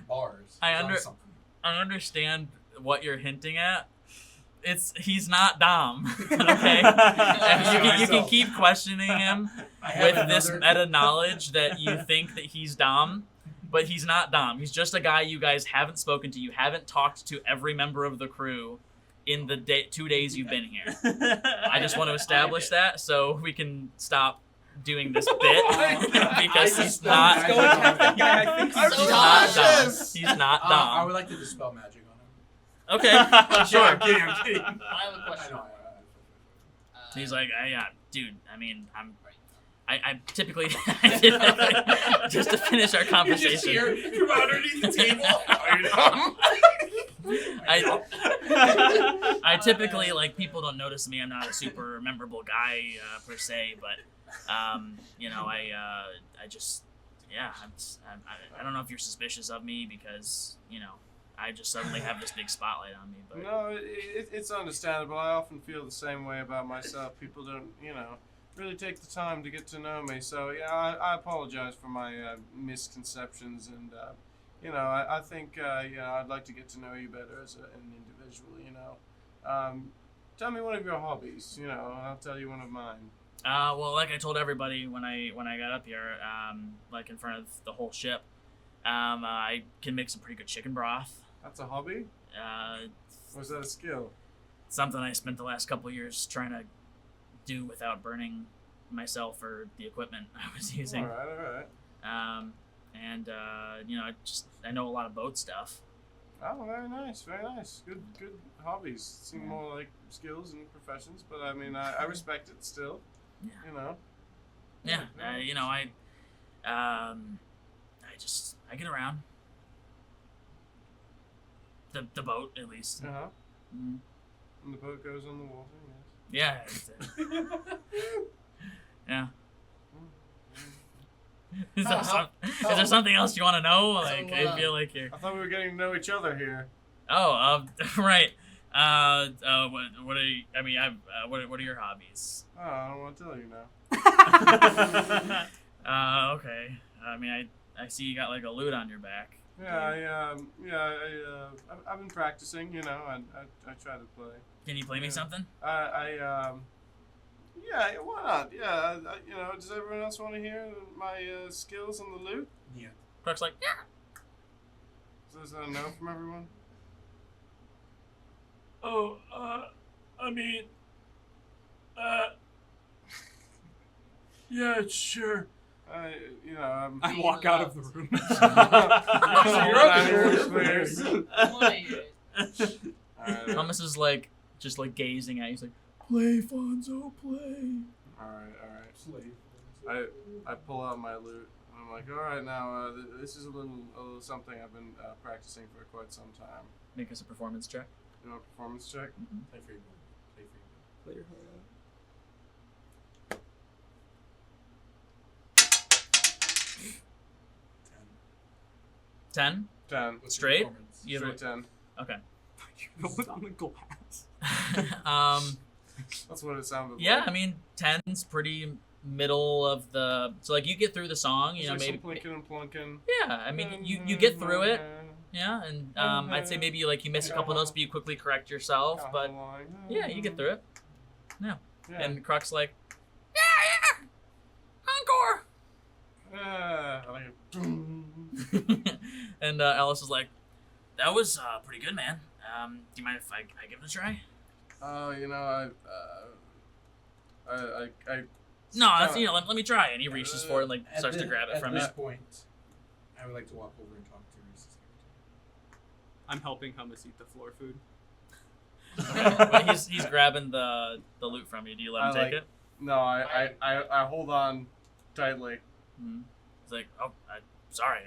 bars.
I
is on
under-
something.
I understand what you're hinting at. He's not Domm, okay? And you can keep questioning him with this meta knowledge that you think that he's Domm, but he's not Domm. He's just a guy you guys haven't spoken to. You haven't talked to every member of the crew in the 2 days you've been here. I just want to establish that so we can stop doing this bit because he's not.
Let's go attack that guy. I think
He's
so
not
nauseous.
Domm. He's not
I
Domm.
would like to dispel magic on him.
Okay, sure.
I'm kidding.
I have a question.
He's like, dude. I mean, I typically just to finish our conversation.
from underneath the table.
I typically like people don't notice me. I'm not a super memorable guy per se, but you know, I just I don't know if you're suspicious of me because you know I just suddenly have this big spotlight on me. But
No, it's understandable. I often feel the same way about myself. People don't, you know, really take the time to get to know me. So, yeah, I apologize for my misconceptions. And, you know, I think, you know, I'd like to get to know you better as an individual, you know. Tell me one of your hobbies, you know. I'll tell you one of mine.
well, like I told everybody when I got up here, like in front of the whole ship, I can make some pretty good chicken broth.
That's a hobby? Or is that a skill?
Something I spent the last couple of years trying to do without burning myself or the equipment I was using.
All right.
And you know, I know a lot of boat stuff.
Oh, very nice, very nice. Good hobbies. Seem more like skills and professions, but I mean, I respect it still.
Yeah.
You know.
Yeah, you know, I get around. The boat, at least.
Uh huh.
Mm.
And the boat goes on the water.
Yeah. Yeah. Is there something else you want to know? Like, I feel like you're.
I thought we were getting to know each other here.
Oh, right. What are you? I mean, what are your hobbies?
Oh, I don't want to tell you now.
Okay. I mean, I see you got like a lute on your back.
Yeah, I've been practicing. You know, I try to play.
Can you play me something?
Yeah, why not? Yeah, you know, does everyone else want to hear my skills on the lute?
Yeah.
Crux like, yeah.
Is that a no from everyone?
Oh, I mean, yeah, sure.
You know,
I walk out of the room.
Thomas is like, just like gazing at you. He's like, play, Fonzo, play.
All right. I pull out my lute. And I'm like, all right, now this is a little something I've been practicing for quite some time.
Make us a performance check.
You know, a performance check.
Play for you. Play for you.
Play your heart out.
10?
10.
What's
Straight?
your performance?
You have
Straight 10.
Okay.
You put on the glass.
That's what it sounded
Yeah,
like.
I mean, 10's pretty middle of the. So like you get through the song, you
It's
know,
like
maybe.
some plinking and plunking.
Yeah, I mean, you get through it. Yeah, and I'd say maybe like you miss a couple notes, but you quickly correct yourself. But yeah, you get through it.
Yeah.
And Crux like, yeah, encore.
I like it.
And Alice is like, that was pretty good, man. Do you mind if I give it a try?
Oh, you know, I
No, that's, you know, let me try. And he reaches for it and like
At
starts to
thi-
grab it from
At
you.
this point, I would like to walk over and talk to Reese's character.
I'm helping Hummus eat the floor food.
But he's grabbing the loot from you. Do you let him
I
take
like-
it?
No, I hold on tightly.
Mm-hmm. He's like, oh, sorry.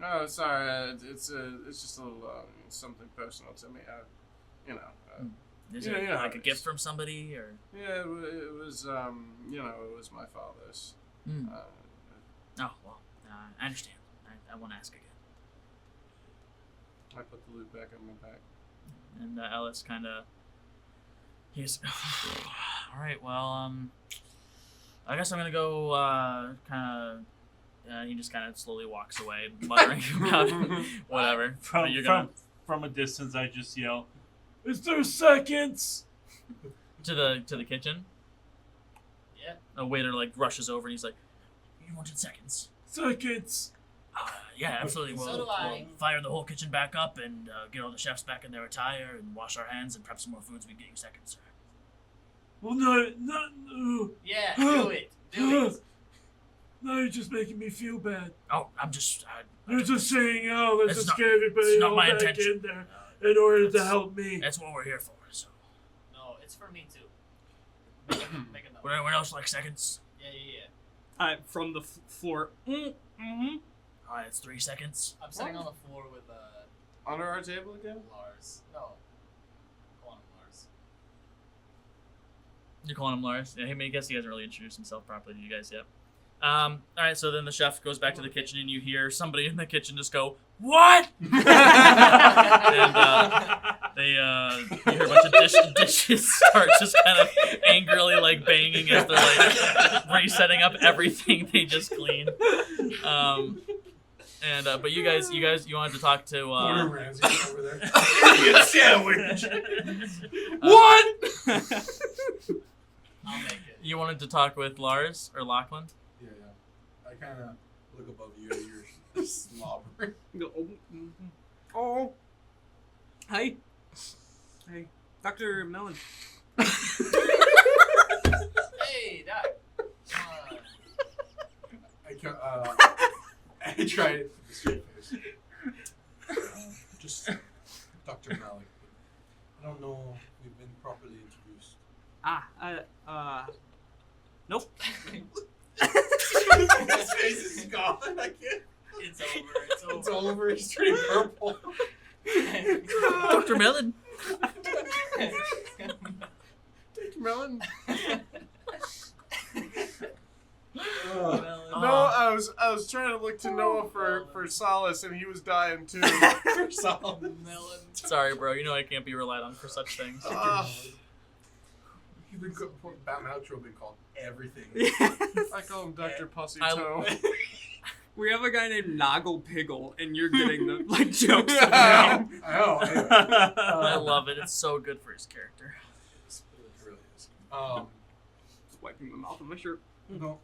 No, sorry. It's just a little something personal to me. You know,
Is
Yeah,
it
yeah,
like a
it's-
gift from somebody or?
Yeah, it was, it was my father's.
Mm. Oh well, I understand. I won't ask again.
I put the loot back on my back.
And Ellis kind of, he's, all right. Well, I guess I'm gonna go. He just kind of slowly walks away, muttering about whatever. But you're gonna
From a distance, I just yell, "Is there seconds?"
to the kitchen.
Yeah.
A waiter like rushes over and he's like, "You wanted seconds?"
Seconds.
Yeah, absolutely.
So
We'll,
do I.
we'll fire the whole kitchen back up and get all the chefs back in their attire and wash our hands and prep some more foods. We can get you seconds, sir.
Well, no.
Yeah, do it. Do it.
Now you're just making me feel bad.
Oh, I'm just.
You're just saying, "Oh, let's
It's
just
not-
get everybody
it's not
all
my
back
intention.
in there in order to
That's-
help me."
That's what we're here for. So,
No, it's for me too. Make a note.
would anyone else like seconds?
Yeah.
From the floor. Mm-hmm.
All right, it's 3 seconds.
I'm sitting on the floor with
Under our table again?
Lars. No. Go on, Lars.
You're calling him Lars. Yeah, I guess he hasn't really introduced himself properly to you guys yet. All right, so then the chef goes back to the kitchen, and you hear somebody in the kitchen just go, "What?" and you hear a bunch of dishes start just kind of angrily like banging as they're like resetting up everything they just cleaned. But you guys, you wanted to talk to
Gordon Ramsay over there.
Idiot sandwich.
what?
I'll make it.
You wanted to talk with Lars or Lachlan?
Yeah. I kind of look above you. You're slobbering.
Oh. Hey. Hey. Dr. Mellon.
Hey, Doc. Come on.
I tried it with a straight face. Just Dr. Malik. I don't know if we've been properly introduced.
Nope.
His face is gone. I can't.
It's over. It's over.
It's over. He's turning purple.
Dr. Mellon.
Melon?
Melon.
No, I was trying to look to Noah for solace, and he was dying too.
Melon.
Sorry, bro. You know I can't be relied on for such things.
You've been Batman outro been called everything.
I call him Dr. Pussy
I-
Toe.
We have a guy named Noggle Piggle, and you're getting the like jokes.
Yeah.
I know.
I love it. It's so good for his character.
It really is.
Just wiping the mouth of my shirt.
No,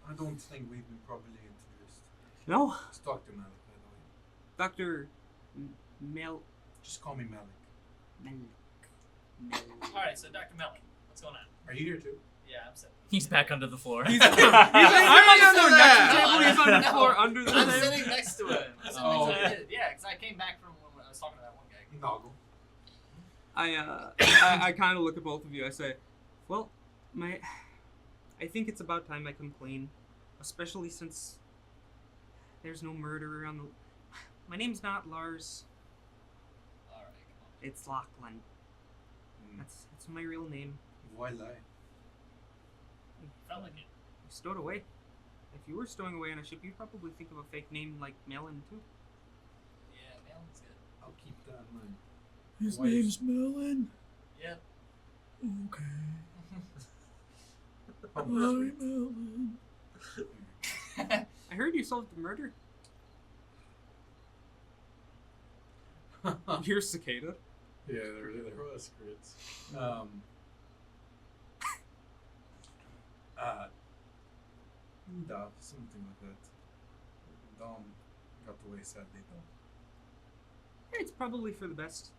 I don't think we've been properly introduced.
No,
It's Dr. Malik, by the way.
Dr. Mel.
Just call me Malik.
Alright, so Dr. Mellon, what's going on?
Are you here too?
Yeah, I'm sitting.
He's back under the floor.
I'm under the next table. He's on the
No,
floor under the
I'm
table.
sitting next to him.
Oh,
Yeah, because I came back from when I was talking to that one guy.
Noggle.
I kind of look at both of you. I say, well, I think it's about time I come clean, especially since there's no murder on the. My name's not Lars.
Alright, come on.
It's Lachlan. That's my real name.
Why lie?
Felt like it.
You stowed away. If you were stowing away on a ship, you'd probably think of a fake name like Melon too.
Yeah, Mellon's good.
I'll keep that in mind.
His
Why is-
name's Melon.
Yep.
Okay.
Oh,
Hi, Melon.
I heard you solved the murder. You're Cicada.
Yeah, there was crits. Something like that. Domm got away sadly though.
It's probably for the best.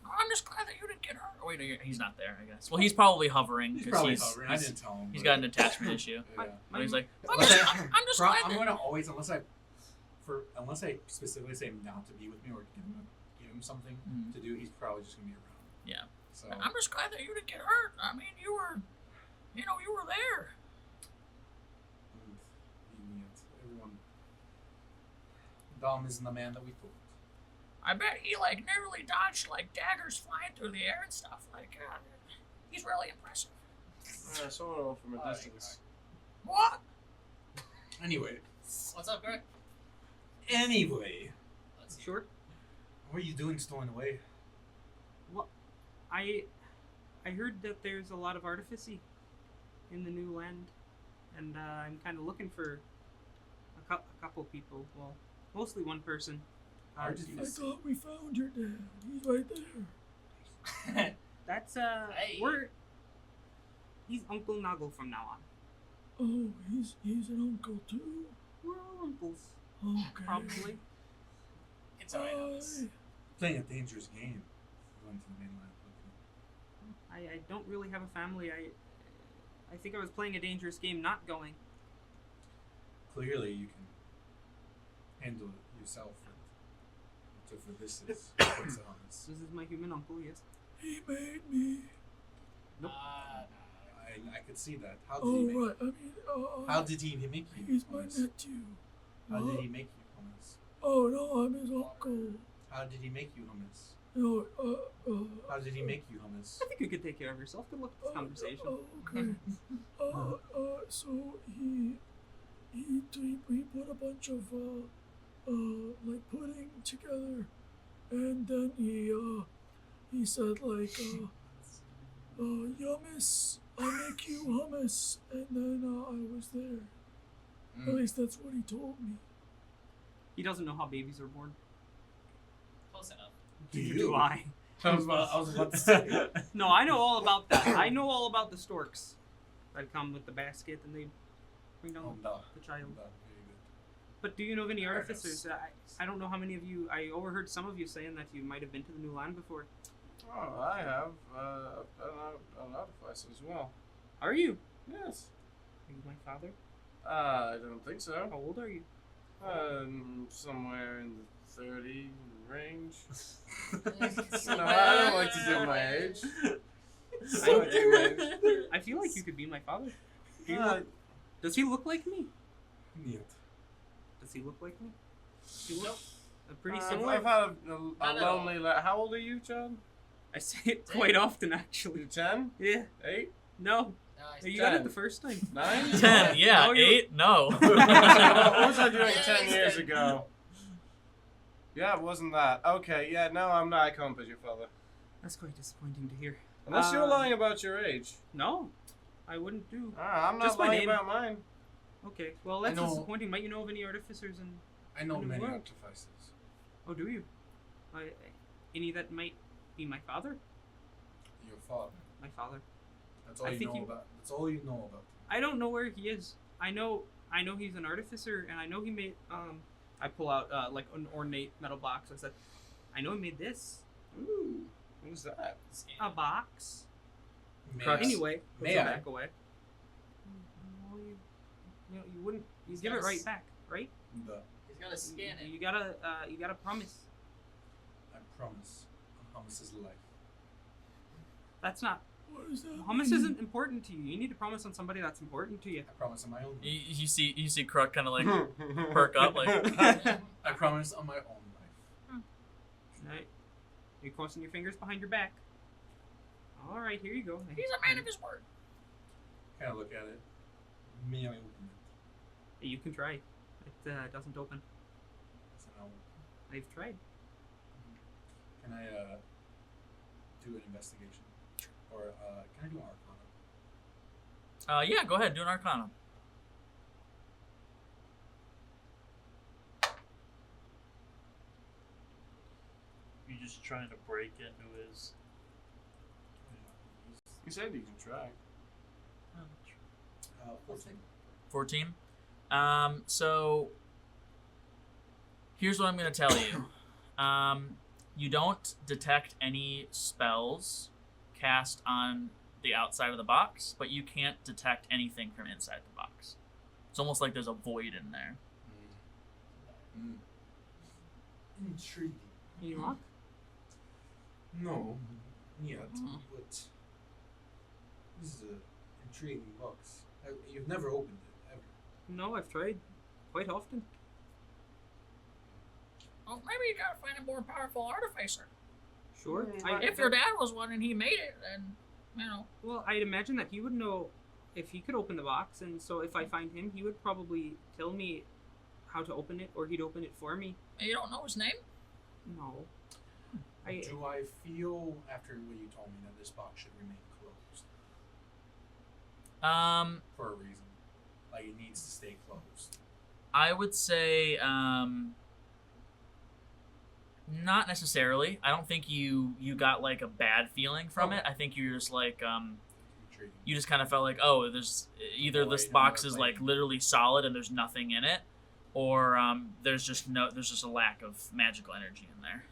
I'm just glad that you didn't get hurt. Oh, wait, no, he's not there, I guess. Well, he's probably hovering
He's
because
probably hovering. I didn't tell him.
he's
but-
got an attachment issue.
Yeah.
And he's like, I'm
Unless
just glad
I'm
that.
gonna always unless I specifically say him not to be with me or give him something
Mhm.
to do, he's probably just gonna be around.
Yeah.
So
I'm just glad that you didn't get hurt. I mean, you were there.
everyone. Domm isn't the man that we thought.
I bet he like narrowly dodged like daggers flying through the air and stuff. Like, he's really impressive.
I saw it from a distance.
What?
Anyway.
What's up, Greg?
Anyway.
Let's see.
Sure.
What are you doing stowing away?
Well, I heard that there's a lot of artificy in the new land, and I'm kind of looking for a couple people. Well, mostly one person.
I
thought we found your dad. He's right there.
That's
Hey.
he's Uncle Noggle from now on.
Oh, he's an uncle too.
We're all uncles,
Okay.
probably.
It's alright. Elvis.
Playing a dangerous game. Going to the mainland.
I don't really have a family. I think I was playing a dangerous game not going.
Clearly, you can handle it yourself. And whatever this is, what's it on this?
This is my human uncle, yes.
He made me.
Nope.
I could see that. How did he make
right. I mean,
How did he make you?
he's my
Thomas?
nephew.
How did he make you, Thomas?
Oh no, I'm his uncle.
How did he make you, Thomas?
No,
How did he make you, Thomas?
I think you could take care of yourself. Good luck with this conversation.
Okay. So he put a bunch of like pudding together, and then he said like hummus. I'll make you hummus, and then I was there. At least that's what he told me.
He doesn't know how babies are born.
Close enough.
Do I?
I was about to say.
No, I know all about that. I know all about the storks that come with the basket and they bring down the child.
Very good.
But do you know of any
Fair
artificers? I don't know how many of you. I overheard some of you saying that you might have been to the new land before.
Oh, I have an artifice as well.
Are you?
Yes.
Are you my father?
I don't think so.
How old are you?
Somewhere in the 30 range. No, I don't like to do my age. I don't like to do my age.
I feel like you could be my father. Does he look like me?
Neat.
Does he look like me? He looks
Nope.
pretty
I've
similar.
had a
Not at
lonely How old are you, Chad?
I say it quite often, actually.
You 10?
Yeah.
8?
No.
Nice.
You got it
10.
the first time.
9?
10, yeah.
No, you're-
8, no.
What was I doing
Yeah,
10
he's
years
10.
ago? Yeah, it wasn't that. Okay, yeah, no, I'm not. I can't be your father.
That's quite disappointing to hear.
Unless you're lying about your age.
No, I wouldn't do.
I'm not
Just my
lying
name.
about mine.
Okay, well that's
I know-
disappointing. Might you know of any artificers and?
I know
In the
many
world.
artifices.
Oh, do you? Any that might be my father?
Your father.
My father.
That's all
I
you
think
know
you-
about. That's all you know about.
I don't know where he is. I know he's an artificer, and I know he made. I pull out like an ornate metal box. I said, I know he made this.
Ooh, what was that?
A box.
May
Crutch.
I-
Anyway, puts
May
it
I?
back away. Well, you wouldn't. You
He's
give
got
it
a
right
s-
back, right?
He's gotta scan it.
You gotta promise.
I promise. Hummus is life.
That's not.
What is that?
Hummus isn't important to you. You need to promise on somebody that's important to you.
I promise on my own.
You see Kruk kind of like perk up like.
I promise on my own life.
Right? You're crossing your fingers behind your back. All right, here you go.
He's a man of his word.
Kind of look at it. May I open it?
You can try. It doesn't open.
So now,
I've tried.
can I do an investigation? Or can I do an arcana?
Yeah, go ahead, do an arcana.
You just trying to break into his.
You said you can try.
14.
14. So here's what I'm gonna tell you. You don't detect any spells cast on the outside of the box, but you can't detect anything from inside the box. It's almost like there's a void in there.
Intriguing.
Can you lock?
No, yet,
Mhm.
but this is an intriguing box. You've never opened it, ever.
No, I've tried quite often.
Well, maybe you gotta find a more powerful artificer.
Sure.
If your dad was one and he made it, then, you know.
Well, I'd imagine that he would know if he could open the box, and so if I find him, he would probably tell me how to open it, or he'd open it for me.
You don't know his name?
No.
Do I feel, after what you told me, that this box should remain closed? For a reason. Like, it needs to stay closed.
I would say, not necessarily. I don't think you got, like, a bad feeling from it. I think you're just, like,
Intriguing.
you just kind of felt like, oh, there's either this box is, like, literally solid and there's nothing in it, or there's just a lack of magical energy in there.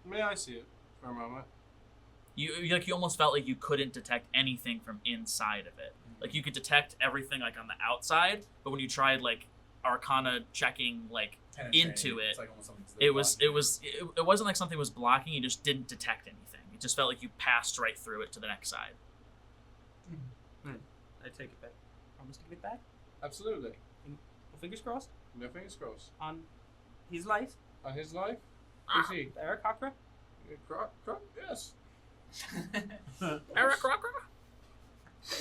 May I see it for a moment?
You almost felt like you couldn't detect anything from inside of it. Like you could detect everything like on the outside, but when you tried like Arcana checking like into it,
It's like almost something's
it wasn't like something was blocking. You just didn't detect anything. It just felt like you passed right through it to the next side.
I take it back. Promise to give it back.
Absolutely.
No fingers crossed.
No fingers crossed.
On his life.
On his life? Who's he?
Eric Cochran.
Croc? Yes.
Eric Crocker?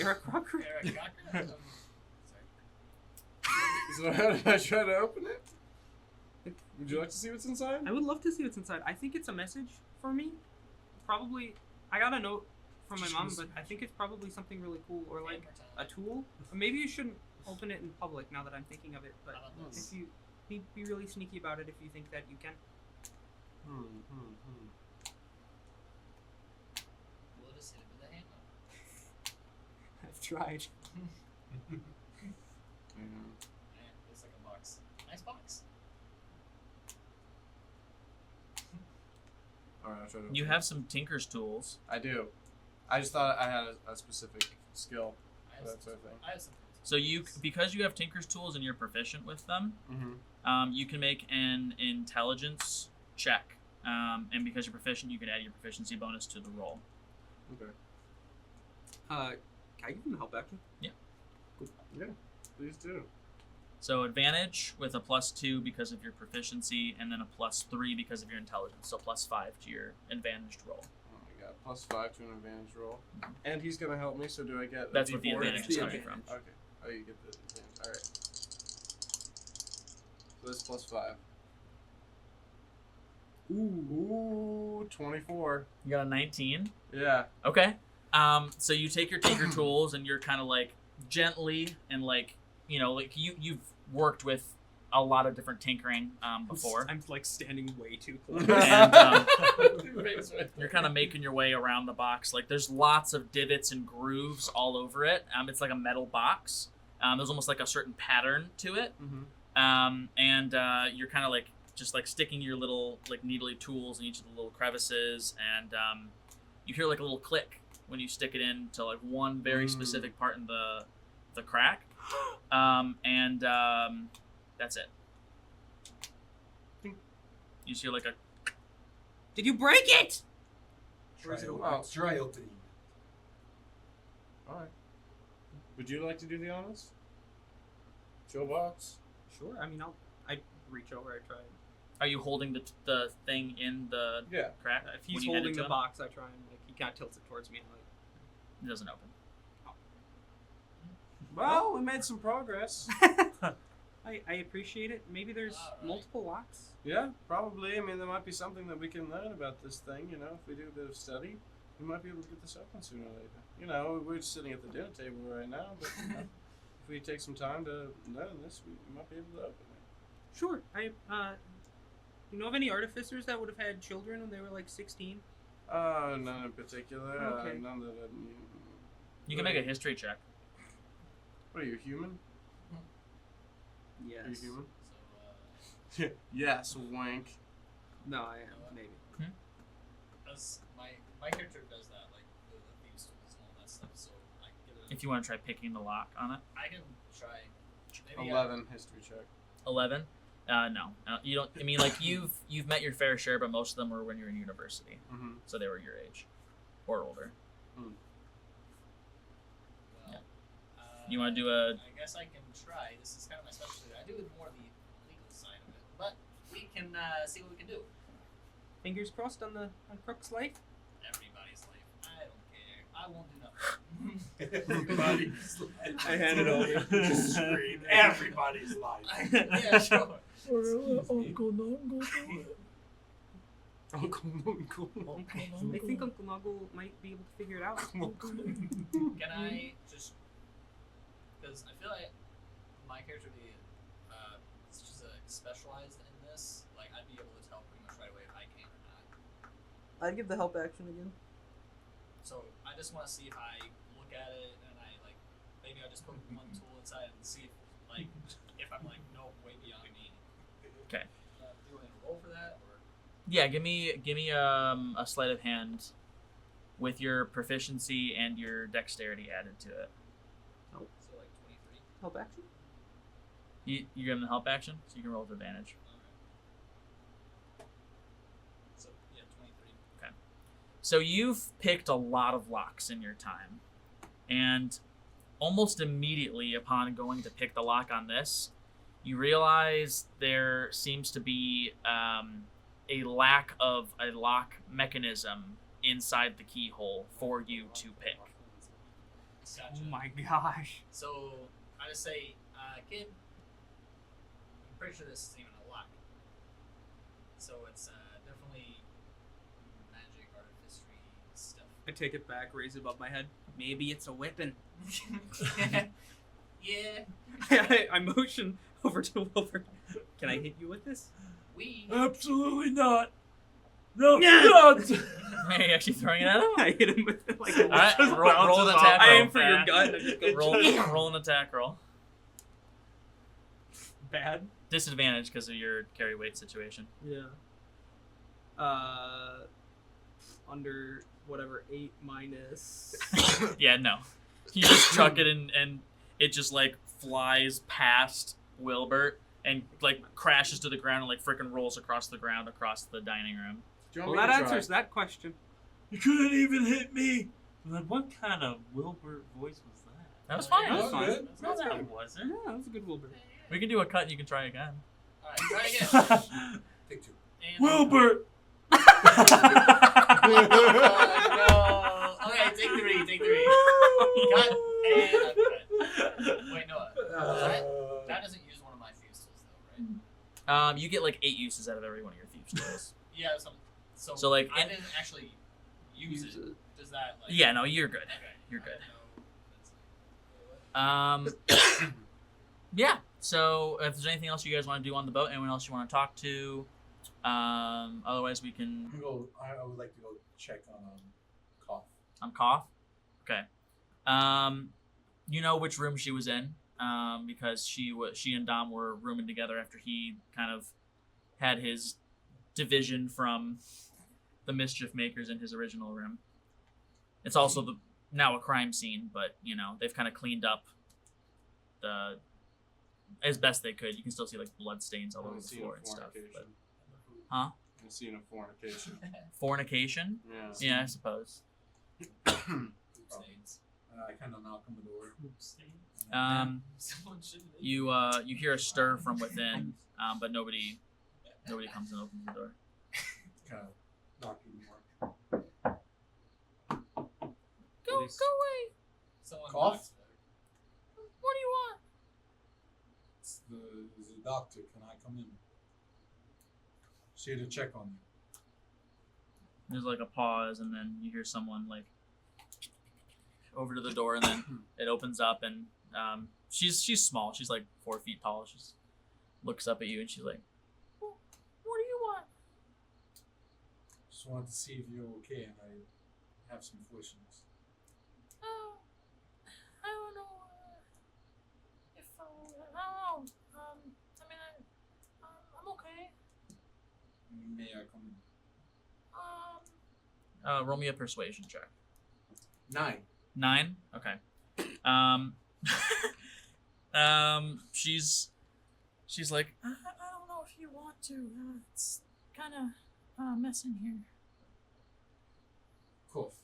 Eric Cochran.
Eric Cochran?
So how did I try to open it? Would you like to see what's inside?
I would love to see what's inside. I think it's a message for me. Probably, I got a note from my mom, but I think it's probably something really cool, or like a tool. Or maybe you shouldn't open it in public now that I'm thinking of it, but if you be really sneaky about it if you think that you can.
We'll just hit it with a hammer.
I've tried.
Man, looks like a box. Nice box.
Alright, I'll try to open
You
it.
have some tinker's tools.
I do. I just thought I had a specific skill
I
for
have
that sort of thing.
I have some.
So because you have tinker's tools and you're proficient with them, you can make an intelligence check. And because you're proficient, you can add your proficiency bonus to the roll.
Okay.
Can I give him a help action?
Yeah, please do.
So advantage with a +2 because of your proficiency, and then a +3 because of your intelligence. So +5 to your advantaged roll.
Oh my god, +5 to an advantage roll. And he's gonna help me, so do I get
That's
a
where the
D4?
advantage is coming from.
Okay. Oh, you get the advantage. Alright. So that's +5. Ooh, 24.
You got a 19.
Yeah.
Okay. So you take your tinker tools and you're kind of like gently and like like you've worked with a lot of different tinkering before.
I'm like standing way too close.
And you're kind of making your way around the box. Like there's lots of divots and grooves all over it. It's like a metal box. There's almost like a certain pattern to it. And you're kind of like just like sticking your little like needly tools in each of the little crevices, and you hear like a little click when you stick it in to like one very specific part in the crack. That's it. You just hear like a.
Did you break it?
Try opening.
Alright. Would you like to do the honors? Show box.
Sure. I mean, I reach over. I try.
Are you holding the thing in the
Yeah.
crack?
If he's
when you hand it
holding
to
the
him?
box, I try and like he kind of tilts it towards me and like.
It doesn't open.
Well, we made some progress.
I appreciate it. Maybe there's multiple locks.
Yeah, probably. I mean, there might be something that we can learn about this thing, If we do a bit of study, we might be able to get this open sooner or later. We're just sitting at the dinner table right now, but if we take some time to learn this, we might be able to open it.
Sure. You know of any artificers that would have had children when they were like 16?
None in particular.
Okay.
None that.
You can make a history check.
What are you, human?
Yes.
Are you human?
So,
Yes, wank.
No, I am maybe.
does my character does that, like the thieves tools and all that stuff. So I can give it.
If you want to try picking the lock on it.
I can try. Maybe
11 history check.
11. No, you don't. I mean, like you've met your fair share, but most of them were when you were in university, so they were your age or older.
Well,
Yeah. You want to do a?
I guess I can try. This is kind of my specialty. I do more of the legal side of it, but we can see what we can do.
Fingers crossed on Crook's life.
Everybody's life. I don't care. I won't do nothing.
Everybody's life.
I hand it over.
Just scream. Everybody's life.
Yeah, sure.
Uncle Nuncle.
I think Uncle Nuggle might be able to figure it out.
Can I just? Because I feel like my character would be just specialized in this. Like I'd be able to tell pretty much right away if I can or not.
I'd give the help action again.
So I just want to see if I look at it and I like maybe I just put one tool inside and see if I'm like no way beyond me.
Okay.
Do I need to roll for that or?
Yeah, give me a sleight of hand with your proficiency and your dexterity added to it.
So like 23.
Help action?
You give them the help action, so you can roll with advantage.
Alright. So yeah, 23.
So you've picked a lot of locks in your time, and almost immediately upon going to pick the lock on this, you realize there seems to be a lack of a lock mechanism inside the keyhole for you to pick.
Gotcha.
Oh my gosh.
So I just say, kid, I'm pretty sure this isn't even a lock. So it's definitely magic, artistry stuff.
I take it back, raise it above my head. Maybe it's a weapon.
Yeah.
I motion over to Wilbur. Can I hit you with this?
We.
Absolutely not. No,
Yeah.
not.
Are you actually throwing it at him?
I hit him with it like
All right,
Just
roll an
bounces
attack
off.
I
roll.
aim for your gut. And I just go,
Roll an attack roll.
bad.
Disadvantage because of your carry weight situation.
Yeah. Under whatever 8 minus.
Yeah, no. You just chuck it and it just like flies past Wilbert and like crashes to the ground and like freaking rolls across the ground across the dining room.
Do you
Well,
want
that
me to try?
answers that question.
You couldn't even hit me. Then what kind of Wilbur voice was that?
That was fine.
That was fine.
good.
No, that
good.
wasn't.
Yeah, that was a good Wilbur.
We can do a cut and you can try again.
Alright, try again.
Take two.
And,
Wilbur.
no. Okay, take 3. Take 3. Cut and cut. Wait, no. That doesn't use one of my thieves tools though, right?
You get like 8 uses out of every one of your thieves tools.
Yeah. So
like,
I
in-
didn't actually use it. Does that like?
Yeah, no, you're good.
Okay.
You're good.
I didn't know. That's like,
Yeah. So if there's anything else you guys want to do on the boat, anyone else you want to talk to, otherwise we can
I would like to go check on Cough.
on Cough. Okay. You know which room she was in, because she and Domm were rooming together after he kind of had his division from the Mischief Makers in his original room. It's also now a crime scene, but you know they've kind of cleaned up the as best they could. You can still see like blood stains all over the floor and stuff. But, huh?
I've seen a fornication.
Fornication?
Yeah.
Yeah, I suppose.
Stains.
I kind of knock on the door.
Someone should.
You hear a stir from within, but nobody comes and opens the door.
Kind of knocking more.
Go away!
Someone
Cough?
knocks there.
What do you want?
It's the doctor. Can I come in? She's here to check on you.
There's like a pause, and then you hear someone like over to the door, and then it opens up, and she's small. She's like 4 feet tall. She looks up at you, and she's like, "What do you want?"
Just wanted to see if you're okay, and I have some questions.
I don't know if I don't know. I mean, I'm okay.
May I come in?
Roll me a persuasion check.
9.
9? Okay. She's like, I don't know if you want to. It's kind of mess in here.
Cough.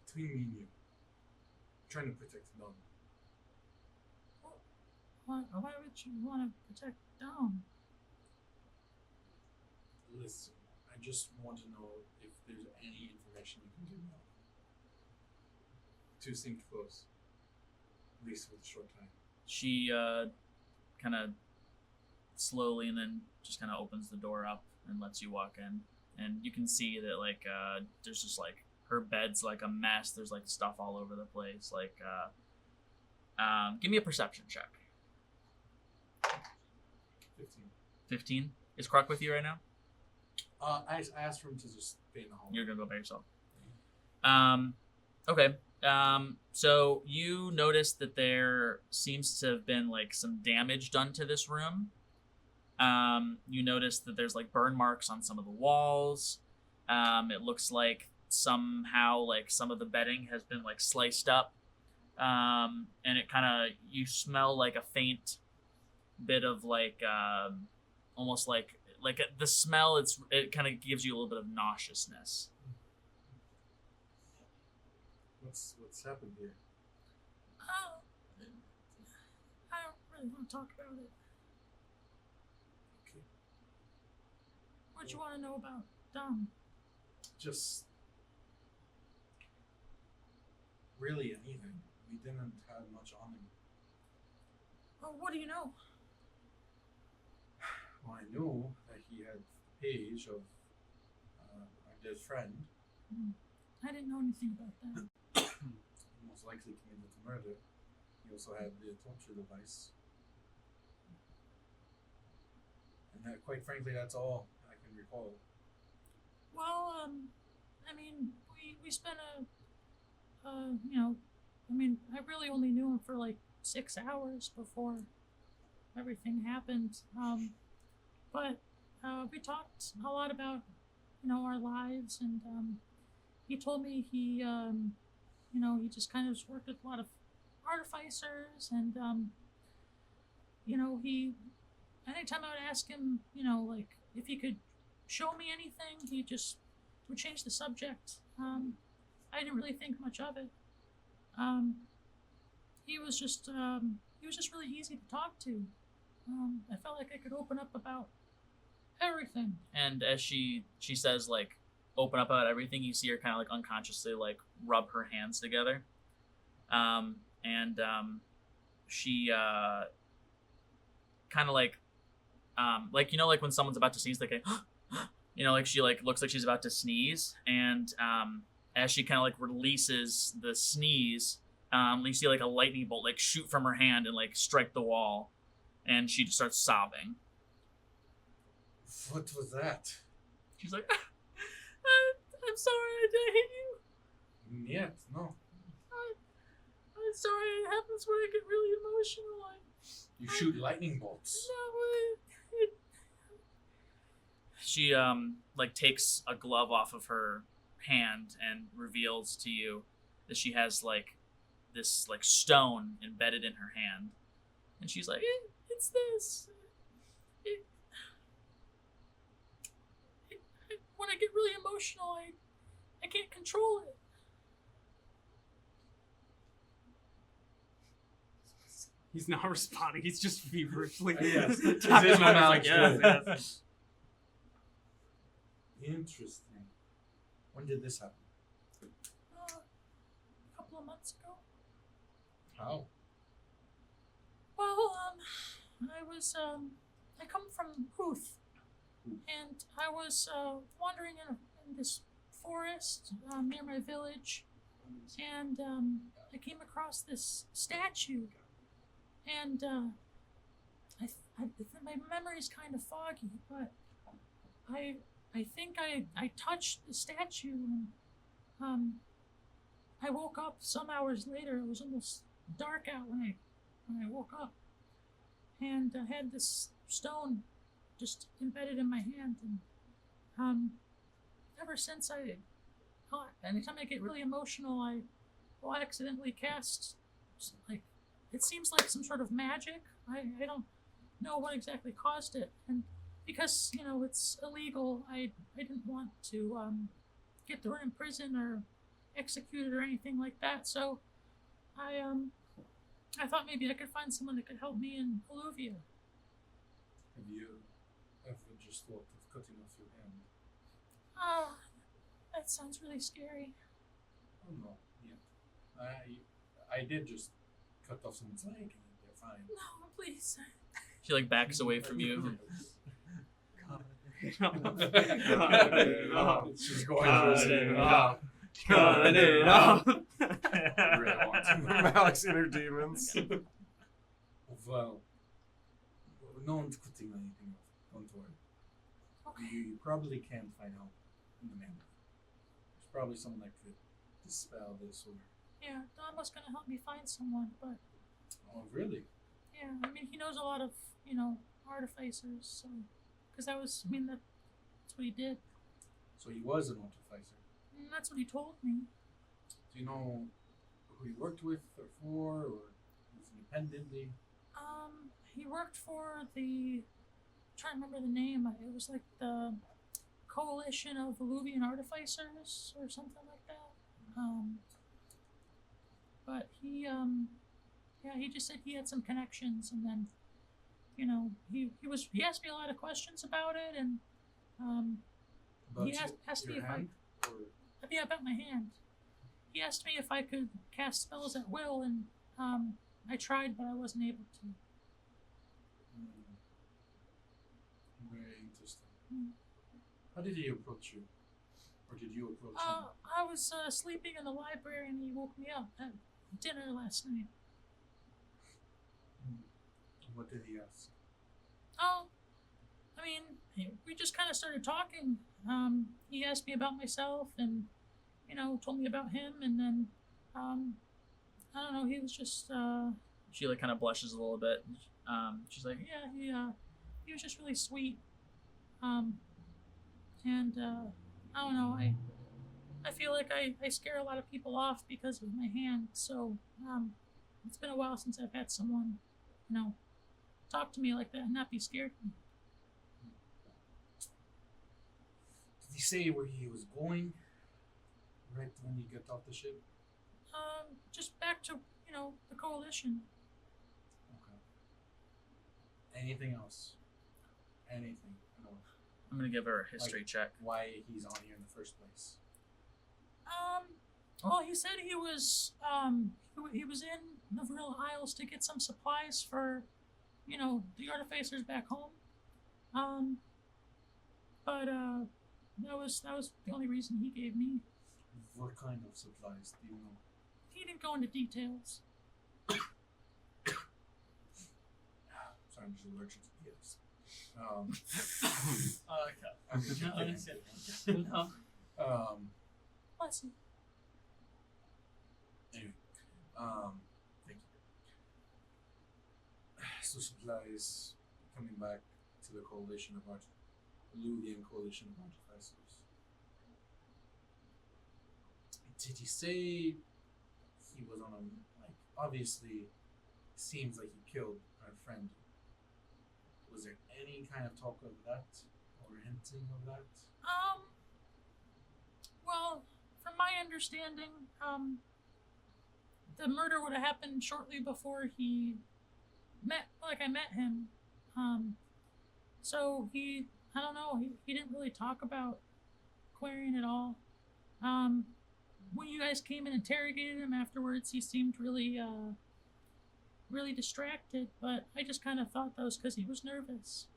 Between me and you. I'm trying to protect Domm.
Why would you want to protect Domm?
Listen, I just want to know if there's any information you can give me on them. Two seemed close, at least for the short time.
She kind of slowly and then just kind of opens the door up and lets you walk in. And you can see that, like, there's just, like, her bed's, like, a mess. There's, like, stuff all over the place. Like, give me a perception check.
15.
15? Is Kruk with you right now?
I asked for him to just stay in the hallway.
You're gonna go by yourself. Okay. So you notice that there seems to have been, like, some damage done to this room. You notice that there's, like, burn marks on some of the walls. It looks like somehow, like, some of the bedding has been, like, sliced up. And it kind of, you smell, like, a faint bit of, like, almost like the smell, it kind of gives you a little bit of nauseousness.
What's happened here?
Oh, I don't really want to talk about it.
Okay.
What you want to know about Domm?
Just really anything. We didn't have much on him.
Oh, what do you know?
Well, I knew that he had the page of our dead friend.
I didn't know anything about that.
He most likely committed the murder. He also had the torture device. And that, quite frankly, that's all I can recall.
Well, I mean, we spent I really only knew him for like 6 hours before everything happened. But we talked a lot about, our lives, and he told me he just kind of just worked with a lot of artificers, and anytime I would ask him, like if he could show me anything, he just would change the subject. I didn't really think much of it. He was just really easy to talk to. I felt like I could open up about everything. And as she says, like, open up about everything, you see her kind of like unconsciously like rub her hands together. She kind of like when someone's about to sneeze, like she like looks like she's about to sneeze, and as she kind of like releases the sneeze, you see like a lightning bolt like shoot from her hand and like strike the wall, and she just starts sobbing.
What was that?
She's like, I'm sorry, did I hit you?
Yet, no.
I'm sorry, it happens when I get really emotional.
You shoot lightning bolts.
No, she like takes a glove off of her hand and reveals to you that she has like this like stone embedded in her hand, and she's like, it's this. When I get really emotional, I can't control it.
He's not responding. He's just feverishly.
Yes.
tapping
It's in my
on
mouth.
his, like, yes.
Interesting. When did this happen?
A couple of months ago.
How?
Well, I come from Ruth, and I was wandering in this forest near my village, and I came across this statue, and my memory's kind of foggy, but I think I touched the statue, and I woke up some hours later. It was almost dark out when I woke up, and I had this stone just embedded in my hand, and ever since anytime I get really emotional, I will accidentally cast, like, it seems like some sort of magic. I don't know what exactly caused it, and because it's illegal, I didn't want to get thrown in prison or executed or anything like that. So I thought maybe I could find someone that could help me in Eleuvia.
Have you ever just thought of cutting off your hand.
Ah, that sounds really scary.
Oh no, yeah. I did just cut off someone's leg and they're fine.
No, please.
She like backs away from you.
It's just going for
Cut it off.
I really want to.
Malik's inner demons.
Well, no one's cutting anything off. Don't worry.
Okay.
You probably can't find help in the man. There's probably someone that could dispel this or.
Yeah, Domm was gonna help me find someone, but
Oh, really?
yeah, I mean, he knows a lot of, artificers, so. Because that's what he did.
So he was an artificer.
And that's what he told me.
Do you know who he worked with or for, or was independently?
He worked for I'm trying to remember the name. It was like the Coalition of Eleuvia Artificers or something like that. But he just said he had some connections, and then, he asked me a lot of questions about it, and
About
he asked me
your
if
hand? Or
yeah, about my hand. He asked me if I could cast spells at will, and I tried, but I wasn't able to.
Very interesting.
Mm.
How did he approach you? Or did you approach
I was sleeping in the library, and he woke me up at dinner last night.
him? What did he ask?
Oh, I mean, we just kind of started talking. He asked me about myself, and told me about him, and then I don't know. He was just
She like kind of blushes a little bit. She's like,
yeah, he was just really sweet. And I don't know. I feel like I scare a lot of people off because of my hand. So it's been a while since I've had someone, talk to me like that and not be scared.
Did he say where he was going? Right when you get off the ship?
Just back to the coalition.
Okay. Anything else? Anything at all?
I'm gonna give her a history check.
Why he's on here in the first place?
Well, he said he was he was in the Vril Isles to get some supplies for, the artificers back home. But that was the only reason he gave me.
What kind of supplies do you know?
He didn't go into details.
Sorry, I'm just allergic to peanuts.
Okay.
I'm just
No,
kidding.
it's good. No.
Bless you.
Anyway, thank you. So supplies coming back to the coalition of Eleuvia coalition of artificers. Did he say he was on obviously seems like he killed our friend. Was there any kind of talk of that or hinting of that?
Well, from my understanding, the murder would have happened shortly before I met him. So I don't know, he didn't really talk about Quarian at all. When you guys came and interrogated him afterwards, he seemed really distracted, but I just kind of thought that was because he was nervous.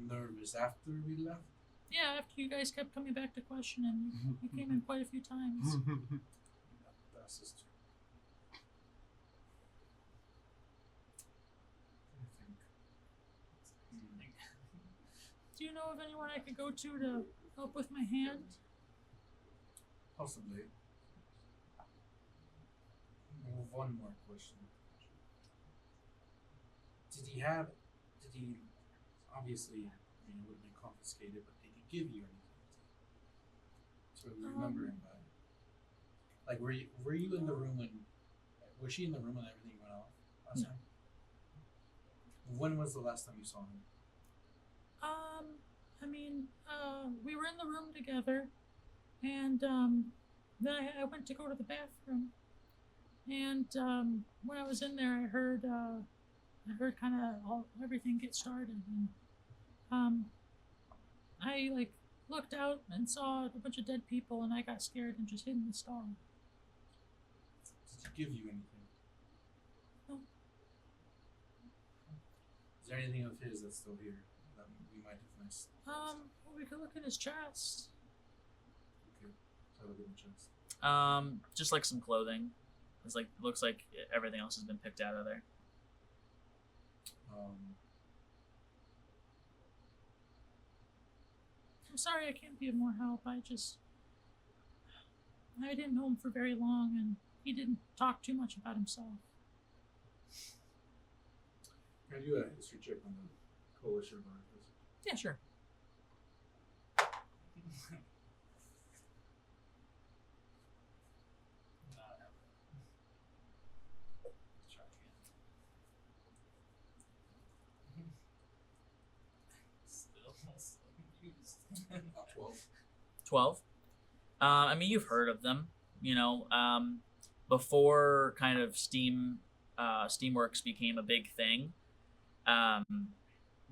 Nervous after we left?
Yeah, after you guys kept coming back to question him, he came in quite a few times.
That's just true. I think.
Do you know of anyone I could go to help with my hand?
Possibly. One more question. Did he, obviously, it would have been confiscated, but did he give you anything to remember him by? Like, were you in the room was she in the room when everything went off last time? When was the last time you saw him?
We were in the room together, and then I went to go to the bathroom, and when I was in there, I heard kind of everything get started, and I like looked out and saw a bunch of dead people, and I got scared and just hid in the stall.
Did he give you anything?
No.
Is there anything of his that's still here that we might have missed?
Well, we could look in his chest.
Okay. So I'll look in the chest.
Just like some clothing. It's like looks like everything else has been picked out of there.
I'm sorry I can't be of more help. I didn't know him for very long, and he didn't talk too much about himself.
Can I do a history check on the coalition of articles?
Yeah, sure.
Try again. Still confused.
12.
12. I mean, you've heard of them. You know, before kind of Steamworks became a big thing.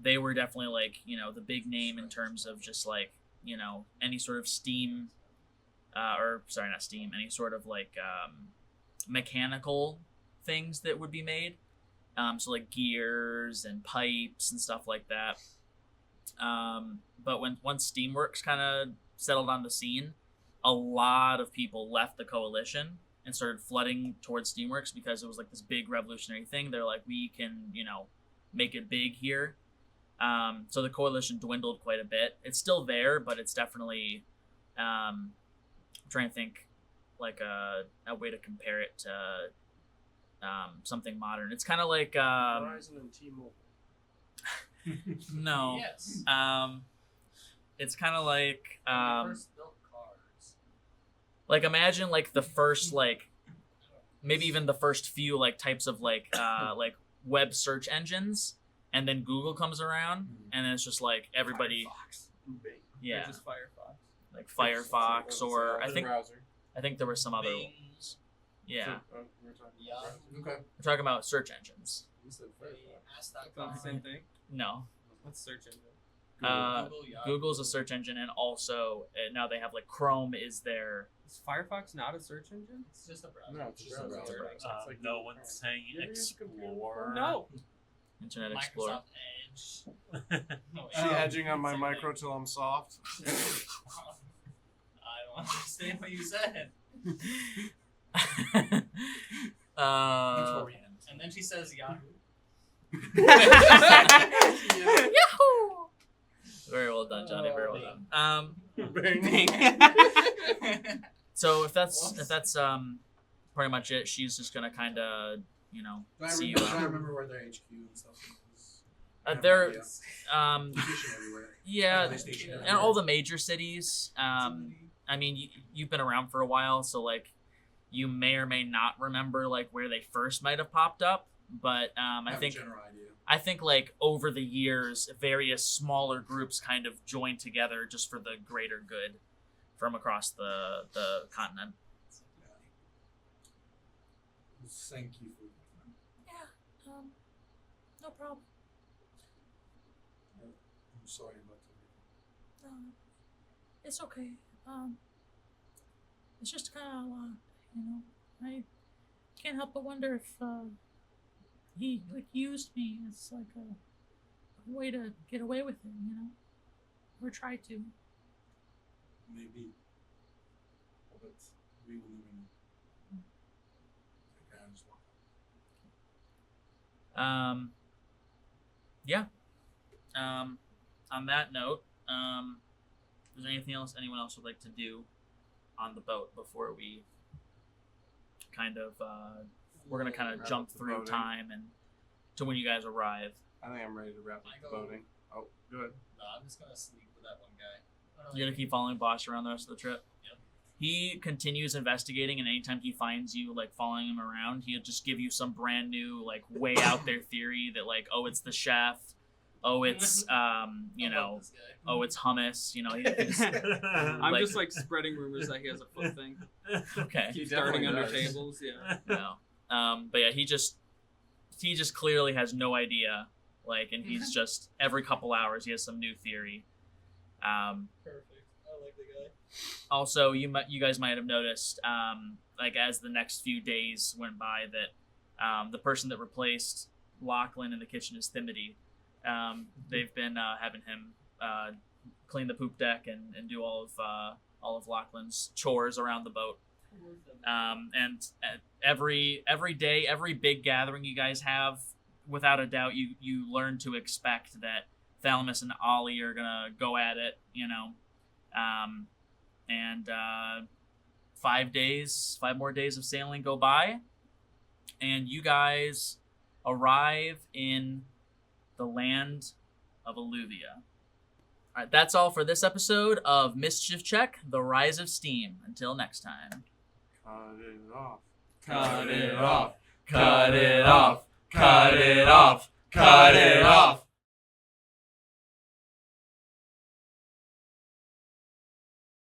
They were definitely like, you know, the big name in terms of just like, you know, any sort of steam, any sort of like mechanical things that would be made. So like gears and pipes and stuff like that. But once Steamworks kind of settled on the scene, a lot of people left the coalition and started flooding towards Steamworks because it was like this big revolutionary thing. They're like, we can, you know, make it big here. So the coalition dwindled quite a bit. It's still there, but it's definitely I'm trying to think like a way to compare it to something modern. It's kind of like
Verizon and T-Mobile.
no.
Yes.
It's kind of like
When they first built cars.
like imagine like the first like maybe even the first few like types of like web search engines, and then Google comes around, and then it's just like everybody,
Firefox.
yeah,
Or just Firefox.
like Firefox, or I think
browser.
there were some other
Bing.
ones. Yeah,
We're talking
Yeah.
Okay.
we're talking about search engines.
You said
They
Firefox.
asked
It's not the same thing.
No,
What's search engine?
Google, Yahoo.
Google's a search engine, and also now they have like Chrome is their.
Is Firefox not a search engine?
It's just a browser.
No, it's
Just a
browser.
browser.
It's like
No
Google
one's
Chrome.
saying
You ever use a computer
Explorer.
No.
Internet Explorer.
Microsoft Edge. No,
She edging on my
same
micro
thing.
till I'm soft.
I don't understand what you said.
Before we end.
And then she says Yahoo.
Very well done, Johnny. Very well done.
Bing.
So if that's pretty much it, she's just gonna kind of see you
Do I
out.
remember where their HQ and stuff is?
They're
Station everywhere.
yeah,
They station
and
everywhere.
all the major cities. I mean, you've been around for a while, so like you may or may not remember like where they first might have popped up, but
I
I
have
think
a general idea.
like over the years, various smaller groups kind of joined together just for the greater good from across the continent.
Thank you for
Yeah, no problem.
I'm sorry about everything.
It's okay. It's just kind of a lot, you know. I can't help but wonder if he like used me as like a way to get away with it, you know, or try to.
Maybe. But we will never know. Okay, I'll just walk out.
Yeah. On that note, is there anything else anyone else would like to do on the boat before we kind of we're gonna kind of
Wrap
jump
up the
through
boating.
time and to when you guys arrive.
I think I'm ready to wrap up
I
the
go-
boating. Oh, good.
No, I'm just gonna sleep with that one guy.
You're gonna keep following Bosch around the rest of the trip.
Yep.
He continues investigating, and anytime he finds you like following him around, he'll just give you some brand new like way out there theory that like, oh, it's the chef, oh, it's
I love this guy.
oh, it's hummus. You know, he just,
I'm
Like-
just like spreading rumors that he has a foot thing.
okay.
Keep
definitely
starting under
does.
tables. Yeah.
No. But yeah, he just clearly has no idea. Like, and he's just every couple hours he has some new theory.
Perfect. I like the guy.
Also, you guys might have noticed, like as the next few days went by, that the person that replaced Lachlan in the kitchen is Thimity. They've been having him clean the poop deck and do all of Lachlan's chores around the boat. And every day, every big gathering you guys have, without a doubt, you learn to expect that Thalamus and Ollie are gonna go at it, and 5 more days of sailing go by, and you guys arrive in the land of Eleuvia. All right, that's all for this episode of Mischief Check: The Rise of Steam. Until next time.
Cut it off.
Cut it off.
Cut it off. Cut it off. Cut it off.